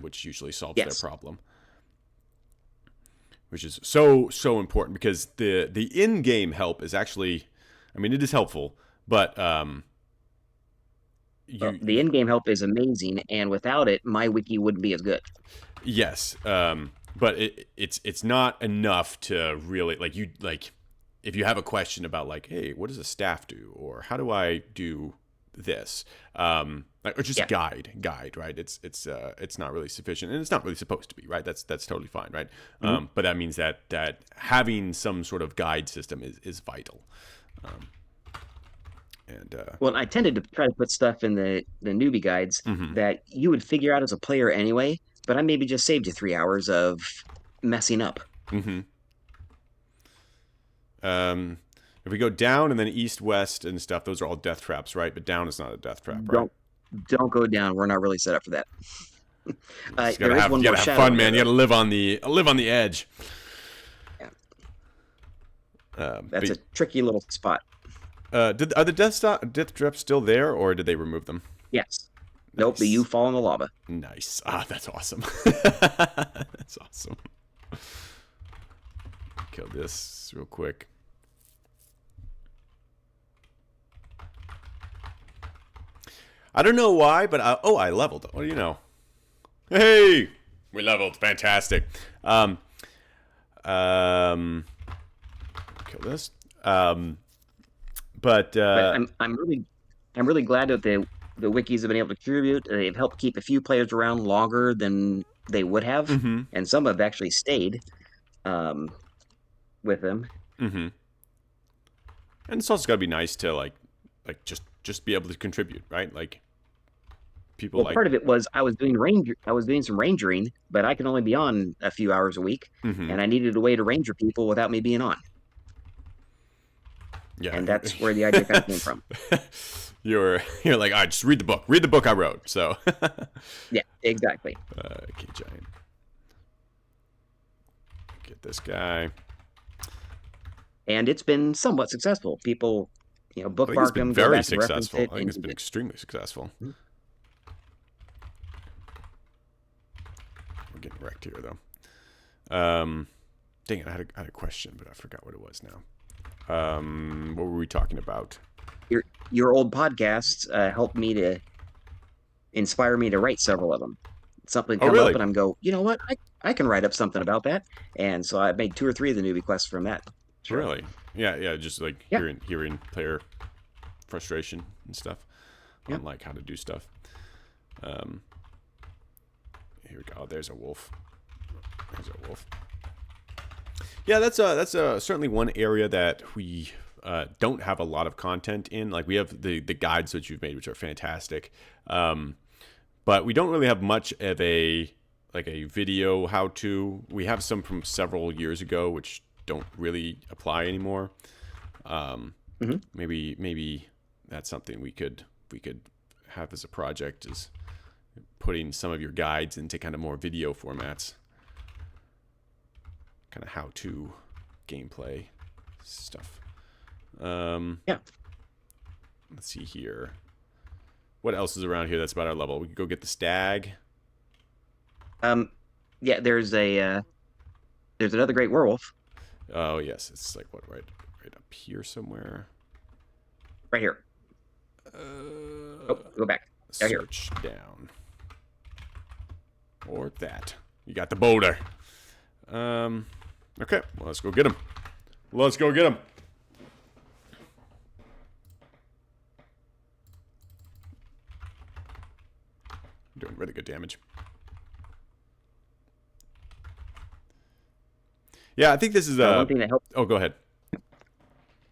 which usually solves their problem. Which is so important, because the in-game help is actually, I mean, it is helpful, but the in-game help is amazing, and without it, my wiki wouldn't be as good. Yes, but it's not enough to really like if you have a question about like, hey, what does a staff do, or how do I do this, or just guide, right? It's not really sufficient, and it's not really supposed to be, right? That's totally fine, right? But that means that having some sort of guide system is vital. Well, I tended to try to put stuff in the newbie guides that you would figure out as a player anyway, but I maybe just saved you 3 hours of messing up. If we go down and then east, west, and stuff, those are all death traps, right? But down is not a death trap, right? Don't go down. We're not really set up for that. You gotta have fun, man. You gotta live on the edge. Yeah. That's a tricky little spot. Are the death traps still there, or did they remove them? Yes. Nice. Nope. You fall in the lava. Nice. That's awesome. That's awesome. Kill this real quick. I don't know why, but I leveled. What do you know? Hey, we leveled. Fantastic. Kill this. But I'm really glad that the wikis have been able to contribute. They've helped keep a few players around longer than they would have, and some have actually stayed with them. And it's also got to be nice to like just be able to contribute, right? Like people. Well, part of it was I was doing some rangering, but I can only be on a few hours a week, and I needed a way to ranger people without me being on. Yeah, and that's where the idea kind of came from. You're like, all right, just read the book. Read the book I wrote. So. Yeah, exactly. Okay, giant. Get this guy. And it's been somewhat successful. People, bookmark them. Very successful. I think it's been extremely successful. We're getting wrecked here, though. Dang it, I had a question, but I forgot what it was now. What were we talking about? Your old podcasts helped me to inspire me to write several of them. Something come up and I'm go, you know what? I can write up something about that. And so I made 2 or 3 of the newbie quests from that. Sure. Really? Yeah. Just like hearing player frustration and stuff on like how to do stuff. Here we go. Oh, there's a wolf. Yeah, that's certainly one area that we don't have a lot of content in. Like we have the guides that you've made, which are fantastic, but we don't really have much of a video how to. We have some from several years ago, which don't really apply anymore. Maybe that's something we could have as a project, is putting some of your guides into kind of more video formats. Kind of how-to gameplay stuff. Let's see here. What else is around here that's about our level? We could go get the stag. Yeah, there's another great werewolf. Oh yes, it's like what, right up here somewhere. Right here. Go back. Search down. Or that. You got the boulder. Okay, well, let's go get him. Doing really good damage. Yeah, I think this is one thing that helps. Oh, go ahead.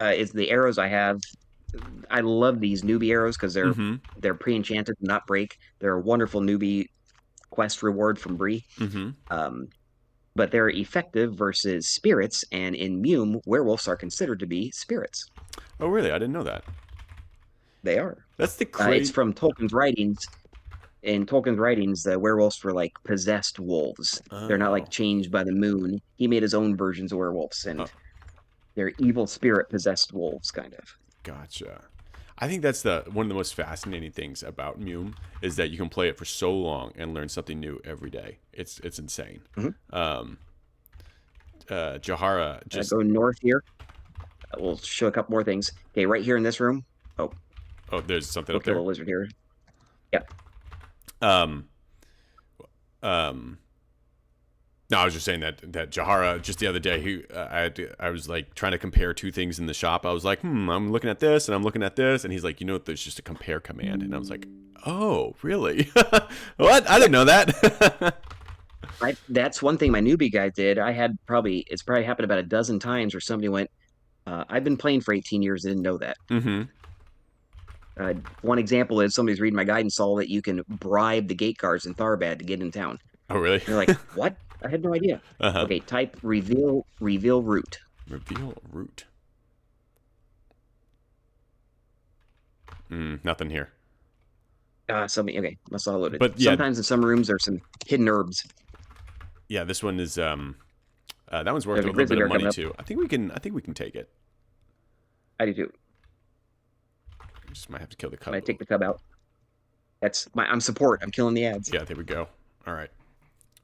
Is the arrows I have. I love these newbie arrows because they're pre-enchanted, not break. They're a wonderful newbie quest reward from Bree. But they're effective versus spirits, and in MUME, werewolves are considered to be spirits. Oh, really? I didn't know that. They are. That's the crazy. It's from Tolkien's writings. In Tolkien's writings, the werewolves were like possessed wolves. They're not like changed by the moon. He made his own versions of werewolves, and they're evil spirit possessed wolves, kind of. Gotcha. I think that's one of the most fascinating things about MUME is that you can play it for so long and learn something new every day. It's insane. Jahara just go north here. We'll show a couple more things. Okay, right here in this room. Oh, there's something we'll up there. Kill a lizard here. Yep. No, I was just saying that Jahara just the other day. I was like trying to compare two things in the shop. I was like, I'm looking at this and I'm looking at this, and he's like, there's just a compare command, and I was like, oh, really? What? I didn't know that. That's one thing my newbie guy did. It's probably happened about a dozen times where somebody went, I've been playing for 18 years and didn't know that. Mm-hmm. One example is somebody's reading my guide and saw that you can bribe the gate guards in Tharbad to get in town. Oh, really? They're like, what? I had no idea. Okay, type reveal route. Reveal route. Nothing here. Okay, must all loaded. But yeah, sometimes in some rooms there's some hidden herbs. Yeah, this one is that one's worth a little bit of money too. I think we can take it. I do too. Just might have to kill the cub. I take the cub out. I'm support. I'm killing the ads. Yeah, there we go. All right.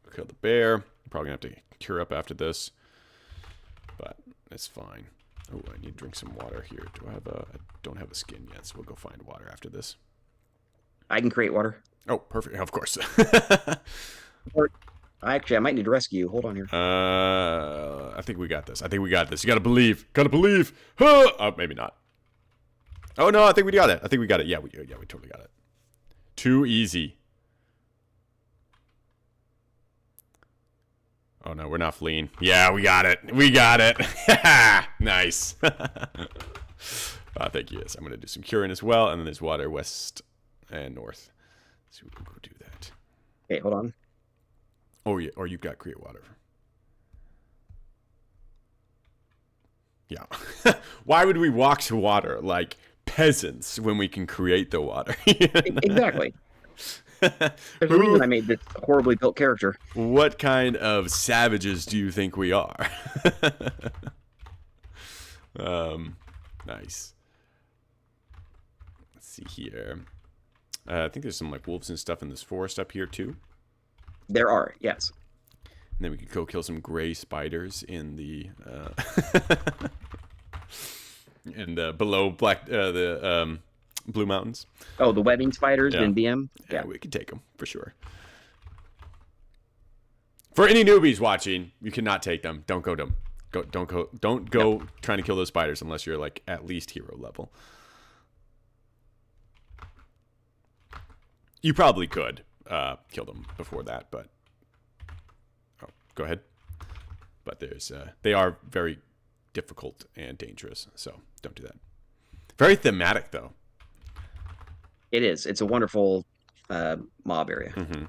We'll kill the bear. I'm probably gonna have to cure up after this, but it's fine. Oh, I need to drink some water here. I don't have a skin yet, so we'll go find water after this. I can create water. Oh, perfect. Of course. Actually, I might need to rescue you. Hold on here. I think we got this. You gotta believe. Oh, maybe not. Oh no, I think we got it. Yeah, we totally got it. Too easy. Oh no, we're not fleeing. Yeah, we got it. Nice. Thank you. Yes, I'm gonna do some curing as well, and then there's water west and north. So we can go do that. Okay, hold on. Oh yeah, or you've got create water. Yeah. Why would we walk to water like peasants when we can create the water? Exactly. There's a reason I made this horribly built character. What kind of savages do you think we are? Nice. Let's see here. I think there's some like wolves and stuff in this forest up here too. There are, yes. And then we could go kill some gray spiders in the below the Blue Mountains. Oh, the webbing spiders in BM? Yeah, we could take them for sure. For any newbies watching, you cannot take them. Don't go to them. Don't go trying to kill those spiders unless you're like at least hero level. You probably could kill them before that, but go ahead. But they are very difficult and dangerous, so don't do that. Very thematic though. It is. It's a wonderful mob area. Mm-hmm.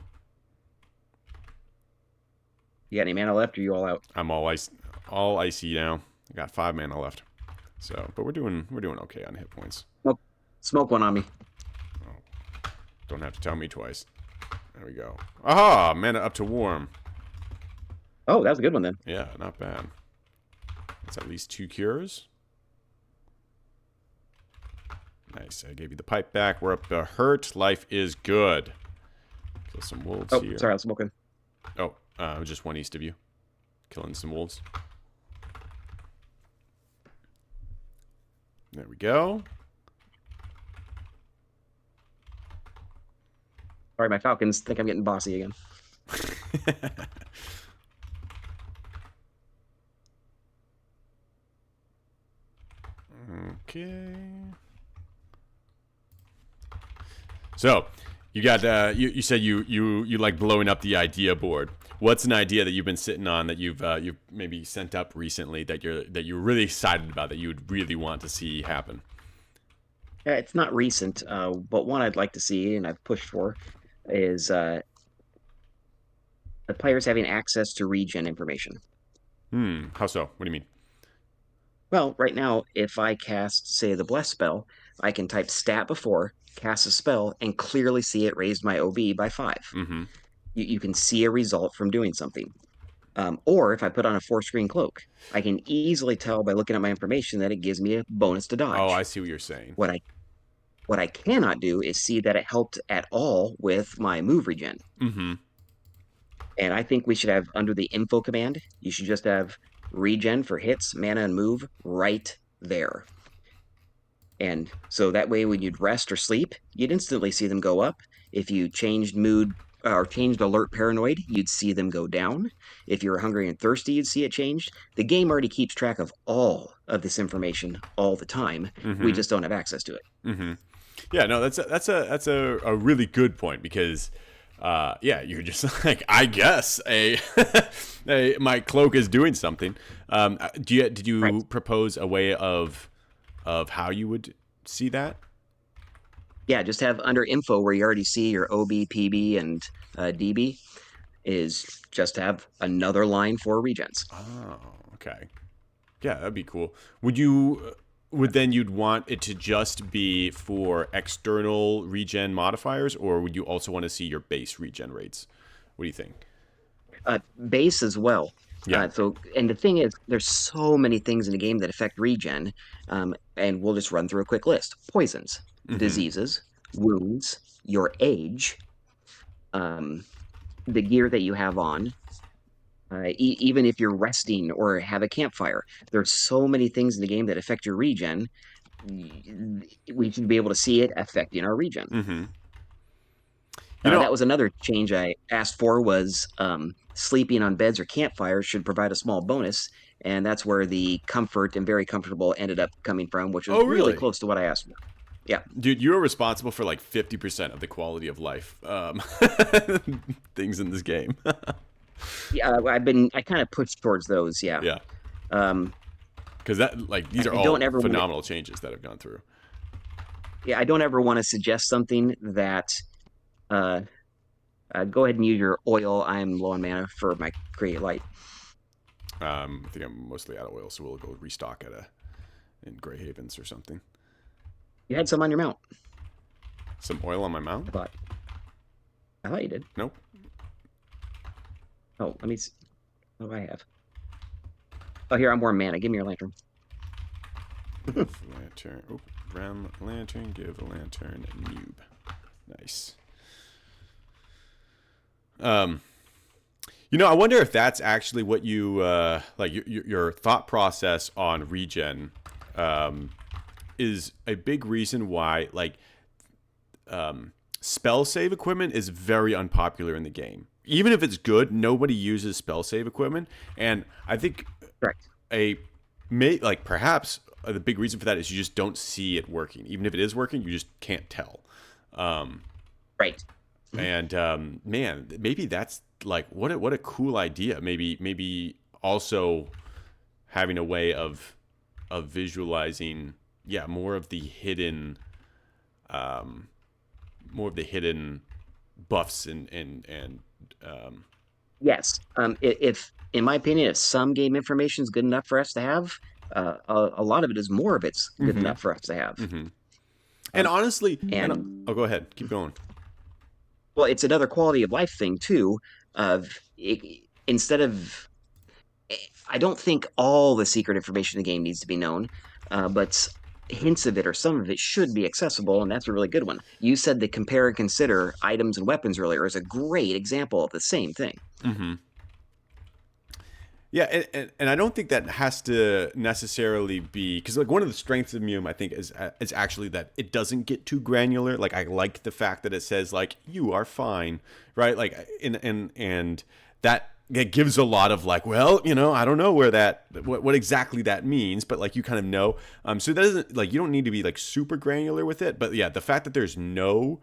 You got any mana left, or are you all out? I'm all icy now. I got 5 mana left. So, but we're doing okay on hit points. Smoke one on me. Oh, don't have to tell me twice. There we go. Aha! Mana up to warm. Oh, that was a good one then. Yeah, not bad. That's at least 2 cures. Nice. I gave you the pipe back. We're up to hurt. Life is good. Kill some wolves here. Oh, sorry, I was smoking. Oh, just one east of you. Killing some wolves. There we go. Sorry, my falcons think I'm getting bossy again. Okay. So, you got you said you like blowing up the idea board. What's an idea that you've been sitting on that you've maybe sent up recently that you're really excited about, that you would really want to see happen? It's not recent, but one I'd like to see and I've pushed for is the players having access to regen information. How so? What do you mean? Well, right now, if I cast, say, the Bless spell, I can type stat before, cast a spell, and clearly see it raised my OB by 5. Mm-hmm. You can see a result from doing something. Or if I put on a 4-screen cloak, I can easily tell by looking at my information that it gives me a bonus to dodge. Oh, I see what you're saying. What I cannot do is see that it helped at all with my move regen. Mm-hmm. And I think we should have, under the info command, you should just have regen for hits, mana, and move right there. And so that way when you'd rest or sleep, you'd instantly see them go up. If you changed mood or changed alert paranoid, you'd see them go down. If you're hungry and thirsty, you'd see it changed. The game already keeps track of all of this information all the time. We just don't have access to it. Yeah, no, that's a really good point because, yeah, you're just like, I guess my cloak is doing something. Did you propose a way of how you would see that? Yeah, just have under info where you already see your OB, PB, and DB is just have another line for regens. Oh, okay. Yeah, that'd be cool. Would you'd want it to just be for external regen modifiers, or would you also want to see your base regen rates? What do you think? Base as well. Yeah. And the thing is, there's so many things in the game that affect regen, and we'll just run through a quick list: poisons, diseases, wounds, your age, the gear that you have on, even if you're resting or have a campfire. There's so many things in the game that affect your regen. We should be able to see it affecting our regen. That was another change I asked for was sleeping on beds or campfires should provide a small bonus. And that's where the comfort and very comfortable ended up coming from, which was really close to what I asked for. Yeah. Dude, you're responsible for like 50% of the quality of life things in this game. Yeah, I kind of pushed towards those. Yeah. Yeah. Because these are all phenomenal changes that have gone through. Yeah, I don't ever want to suggest something that. Go ahead and use your oil. I'm low on mana for my create light. I think I'm mostly out of oil, so we'll go restock in Grey Havens or something. You had some on your mount. Some oil on my mount? I thought you did. Nope. Oh, let me see. What do I have? Oh, here, I'm more mana. Give me your lantern. Give lantern. Oh, brown lantern. Give a lantern. Newb. Nice. I wonder if that's actually what you your thought process on regen is a big reason why spell save equipment is very unpopular in the game. Even if it's good, nobody uses spell save equipment, and I think perhaps the big reason for that is you just don't see it working. Even if it is working, you just can't tell. Right. And man, maybe that's what a cool idea. Maybe also having a way of visualizing, more of the hidden buffs and yes. If in my opinion, if some game information is good enough for us to have, a lot of it is more of it's good enough for us to have. And honestly, go ahead, keep going. Well, it's another quality of life thing too. Instead of, I don't think all the secret information in the game needs to be known, but hints of it or some of it should be accessible, and that's a really good one. You said the compare and consider items and weapons earlier is a great example of the same thing. Yeah, and I don't think that has to necessarily be, because one of the strengths of MUME, I think, is actually that it doesn't get too granular. I like the fact that it says you are fine, right? And that gives a lot of I don't know where what exactly that means, but you kind of know. So that doesn't you don't need to be super granular with it, but yeah, the fact that there's no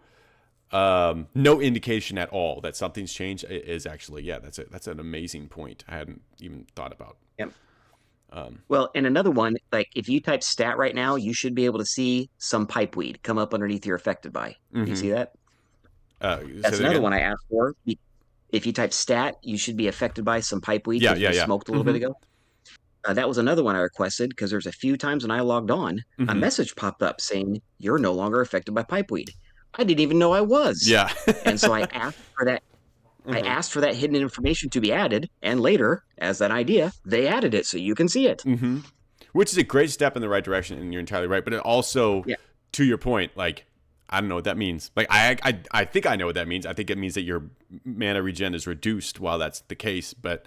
indication at all that something's changed is actually that's an amazing point I hadn't even thought about. Yep. Well, and another one, if you type stat right now, you should be able to see some pipeweed come up underneath you're affected by. You see that? That's another one I asked for. If you type stat, you should be affected by some pipeweed. You smoked a little bit ago. That was another one I requested because there's a few times when I logged on, a message popped up saying you're no longer affected by pipeweed. I didn't even know I was. Yeah. And so I asked for that. I asked for that hidden information to be added, and later, as an idea, they added it so you can see it. Which is a great step in the right direction, and you're entirely right. But it also, to your point, I don't know what that means. I think I know what that means. I think it means that your mana regen is reduced while that's the case, but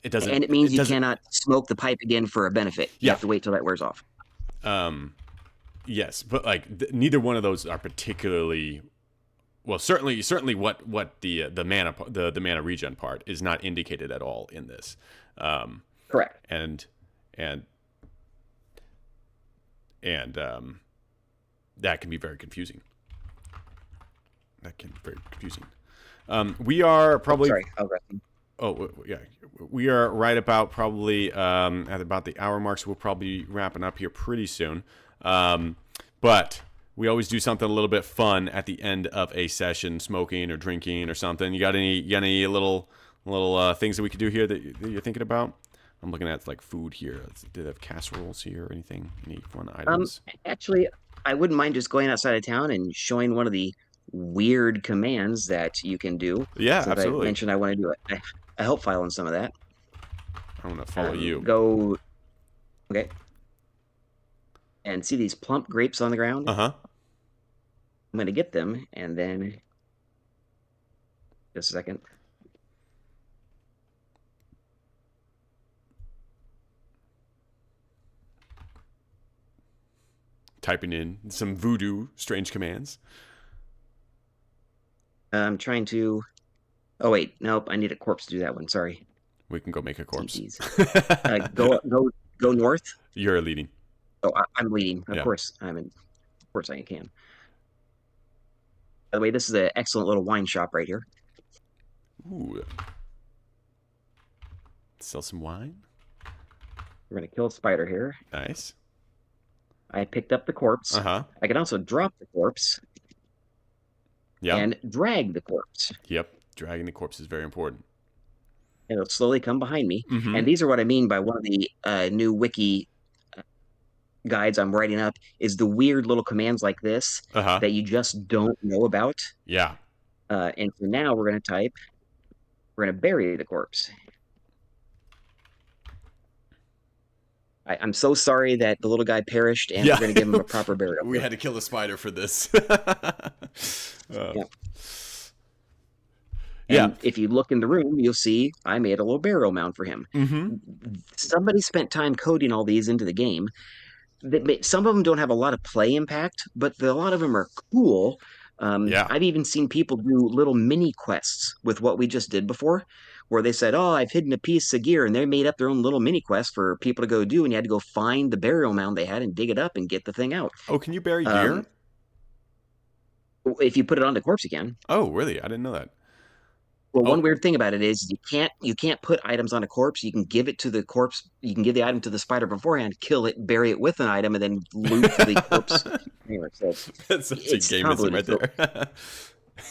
it doesn't. And it means you cannot smoke the pipe again for a benefit. You have to wait till that wears off. Yes, but neither one of those are particularly well, certainly what the mana regen part is not indicated at all in this. Correct. And that can be very confusing. We are probably. Sorry, I'll rest. Oh yeah, we are right about probably at about the hour mark, so we'll probably be wrapping up here pretty soon. But we always do something a little bit fun at the end of a session, smoking or drinking or something. You got any little things that we could do here that you're thinking about? I'm looking at like food here. Do they have casseroles here or anything? Any fun items? Actually, I wouldn't mind just going outside of town and showing one of the weird commands that you can do. Yeah, Since absolutely. I mentioned I want to do a help file on some of that. I'm gonna follow you. Go. Okay. And see these plump grapes on the ground? Uh-huh. I'm going to get them, and then just a second. Typing in some voodoo strange commands. I'm trying to. Oh wait, nope. I need a corpse to do that one. Sorry. We can go make a corpse. Go north. You're leading. Oh, I'm leading. Of Yeah. course, Of course, I can. By the way, this is an excellent little wine shop right here. Ooh. Sell some wine. We're gonna kill a spider here. Nice. I picked up the corpse. Uh-huh. I can also drop the corpse. Yeah. And drag the corpse. Yep. Dragging the corpse is very important. And it'll slowly come behind me. Mm-hmm. And these are what I mean by one of the new wiki guides I'm writing up is the weird little commands like this that you just don't know about. Yeah. And so now we're going to bury the corpse. I'm so sorry that the little guy perished, and we're going to give him a proper burial. We had to kill a spider for this. And if you look in the room, you'll see I made a little burial mound for him. Mm-hmm. Somebody spent time coding all these into the game. Some of them don't have a lot of play impact, but a lot of them are cool. I've even seen people do little mini quests with what we just did before, where they said, "Oh, I've hidden a piece of gear," and they made up their own little mini quest for people to go do, and you had to go find the burial mound they had and dig it up and get the thing out. Oh, can you bury gear? If you put it on the corpse, you can. Oh, really? I didn't know that. Well, one weird thing about it is you can't put items on a corpse. You can give it to the corpse. You can give the item to the spider beforehand, kill it, bury it with an item, and then loot the corpse. Anyway, so that's such a gamism right there.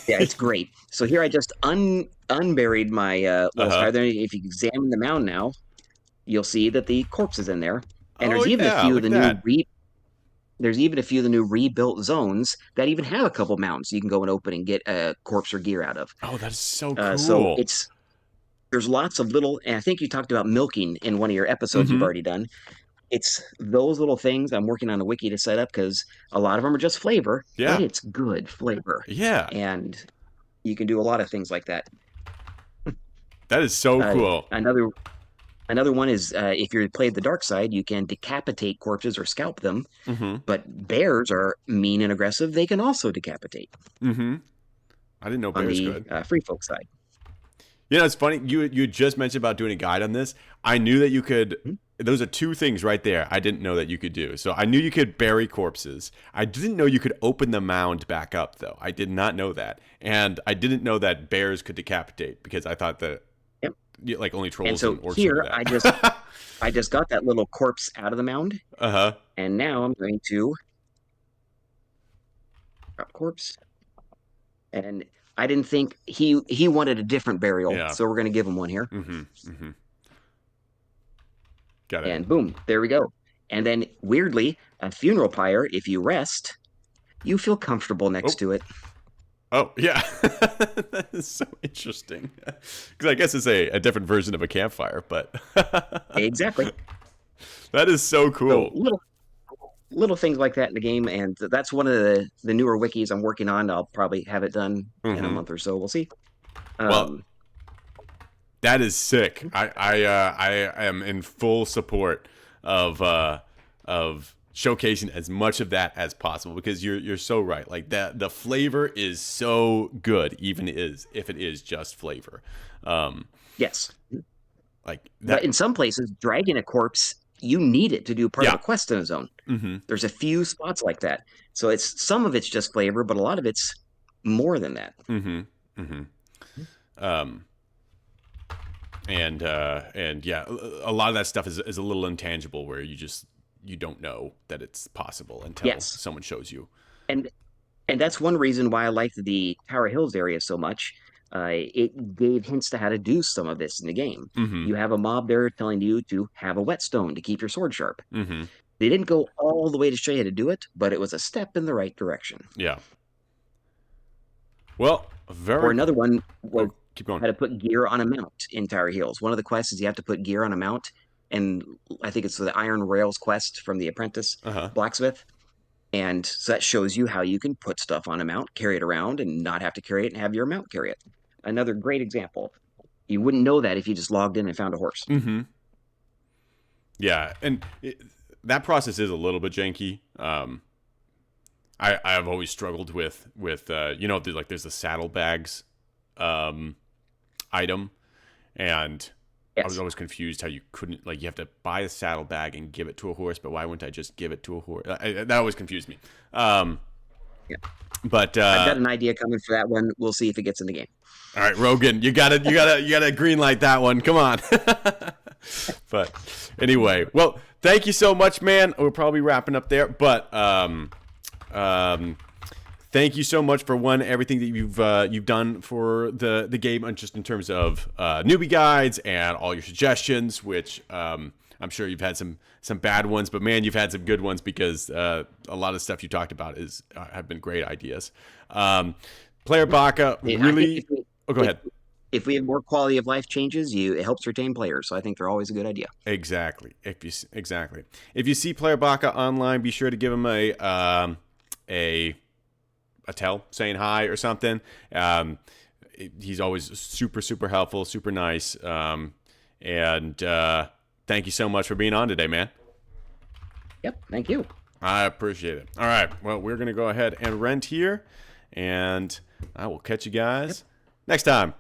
Yeah, it's great. So here I just unburied my little spider. If you examine the mound now, you'll see that the corpse is in there, and there's even a few of the new There's even a few of the new rebuilt zones that even have a couple mounds you can go and open and get a corpse or gear out of. Oh, that is so cool. So there's lots of little, and I think you talked about milking in one of your episodes you've already done. It's those little things I'm working on a wiki to set up because a lot of them are just flavor, but it's good flavor. Yeah. And you can do a lot of things like that. That is so cool. Another one is if you played the dark side, you can decapitate corpses or scalp them. But bears are mean and aggressive. They can also decapitate. I didn't know bears could. On the free folk side. You know, it's funny. You just mentioned about doing a guide on this. I knew that you could. Those are two things right there I didn't know that you could do. So I knew you could bury corpses. I didn't know you could open the mound back up, though. I did not know that. And I didn't know that bears could decapitate because I thought that like only trolls and orcs here do that. I just got that little corpse out of the mound. And now I'm going to drop corpse. And I didn't think he wanted a different burial, so we're going to give him one here. Got it. And boom, there we go. And then weirdly, a funeral pyre, if you rest, you feel comfortable next to it. Oh, yeah. That is so interesting. Because I guess it's a different version of a campfire, but... Exactly. That is so cool. So little things like that in the game, and that's one of the newer wikis I'm working on. I'll probably have it done in a month or so. We'll see. Well, that is sick. I am in full support of showcasing as much of that as possible, because you're so right. Like that, the flavor is so good, even if it is just flavor. Yes. Like that. But in some places, dragging a corpse, you need it to do part of a quest in a zone. There's a few spots like that. So it's some of it's just flavor, but a lot of it's more than that. And yeah, a lot of that stuff is a little intangible, where you don't know that it's possible until someone shows you. And that's one reason why I liked the Tower Hills area so much. It gave hints to how to do some of this in the game. You have a mob there telling you to have a whetstone to keep your sword sharp. They didn't go all the way to show you how to do it, but it was a step in the right direction. Yeah. Well, or another one was keep going. How to put gear on a mount in Tower Heels. One of the quests is you have to put gear on a mount, and I think it's the Iron Rails quest from the Apprentice blacksmith. And so that shows you how you can put stuff on a mount, carry it around, and not have to carry it and have your mount carry it. Another great example. You wouldn't know that if you just logged in and found a horse. Yeah, and that process is a little bit janky. I've always struggled with there's the saddlebags item, and I was always confused how you couldn't, like, you have to buy a saddlebag and give it to a horse, but why wouldn't I just give it to a horse? That always confused me. But I've got an idea coming for that one. We'll see if it gets in the game. All right, Rogan, you gotta green light that one. Come on. But anyway, well, thank you so much, man. We're probably wrapping up there, but thank you so much for everything that you've done for the game, and just in terms of newbie guides and all your suggestions, which I'm sure you've had some bad ones, but man, you've had some good ones, because a lot of stuff you talked about have been great ideas. Player Baca really. Go ahead. If we have more quality of life changes, it helps retain players. So I think they're always a good idea. Exactly. If you see Player Baca online, be sure to give him a tell, saying hi or something. He's always super, super helpful, super nice. And thank you so much for being on today, man. Yep, thank you. I appreciate it. All right, well, we're going to go ahead and rent here, and I will catch you guys next time.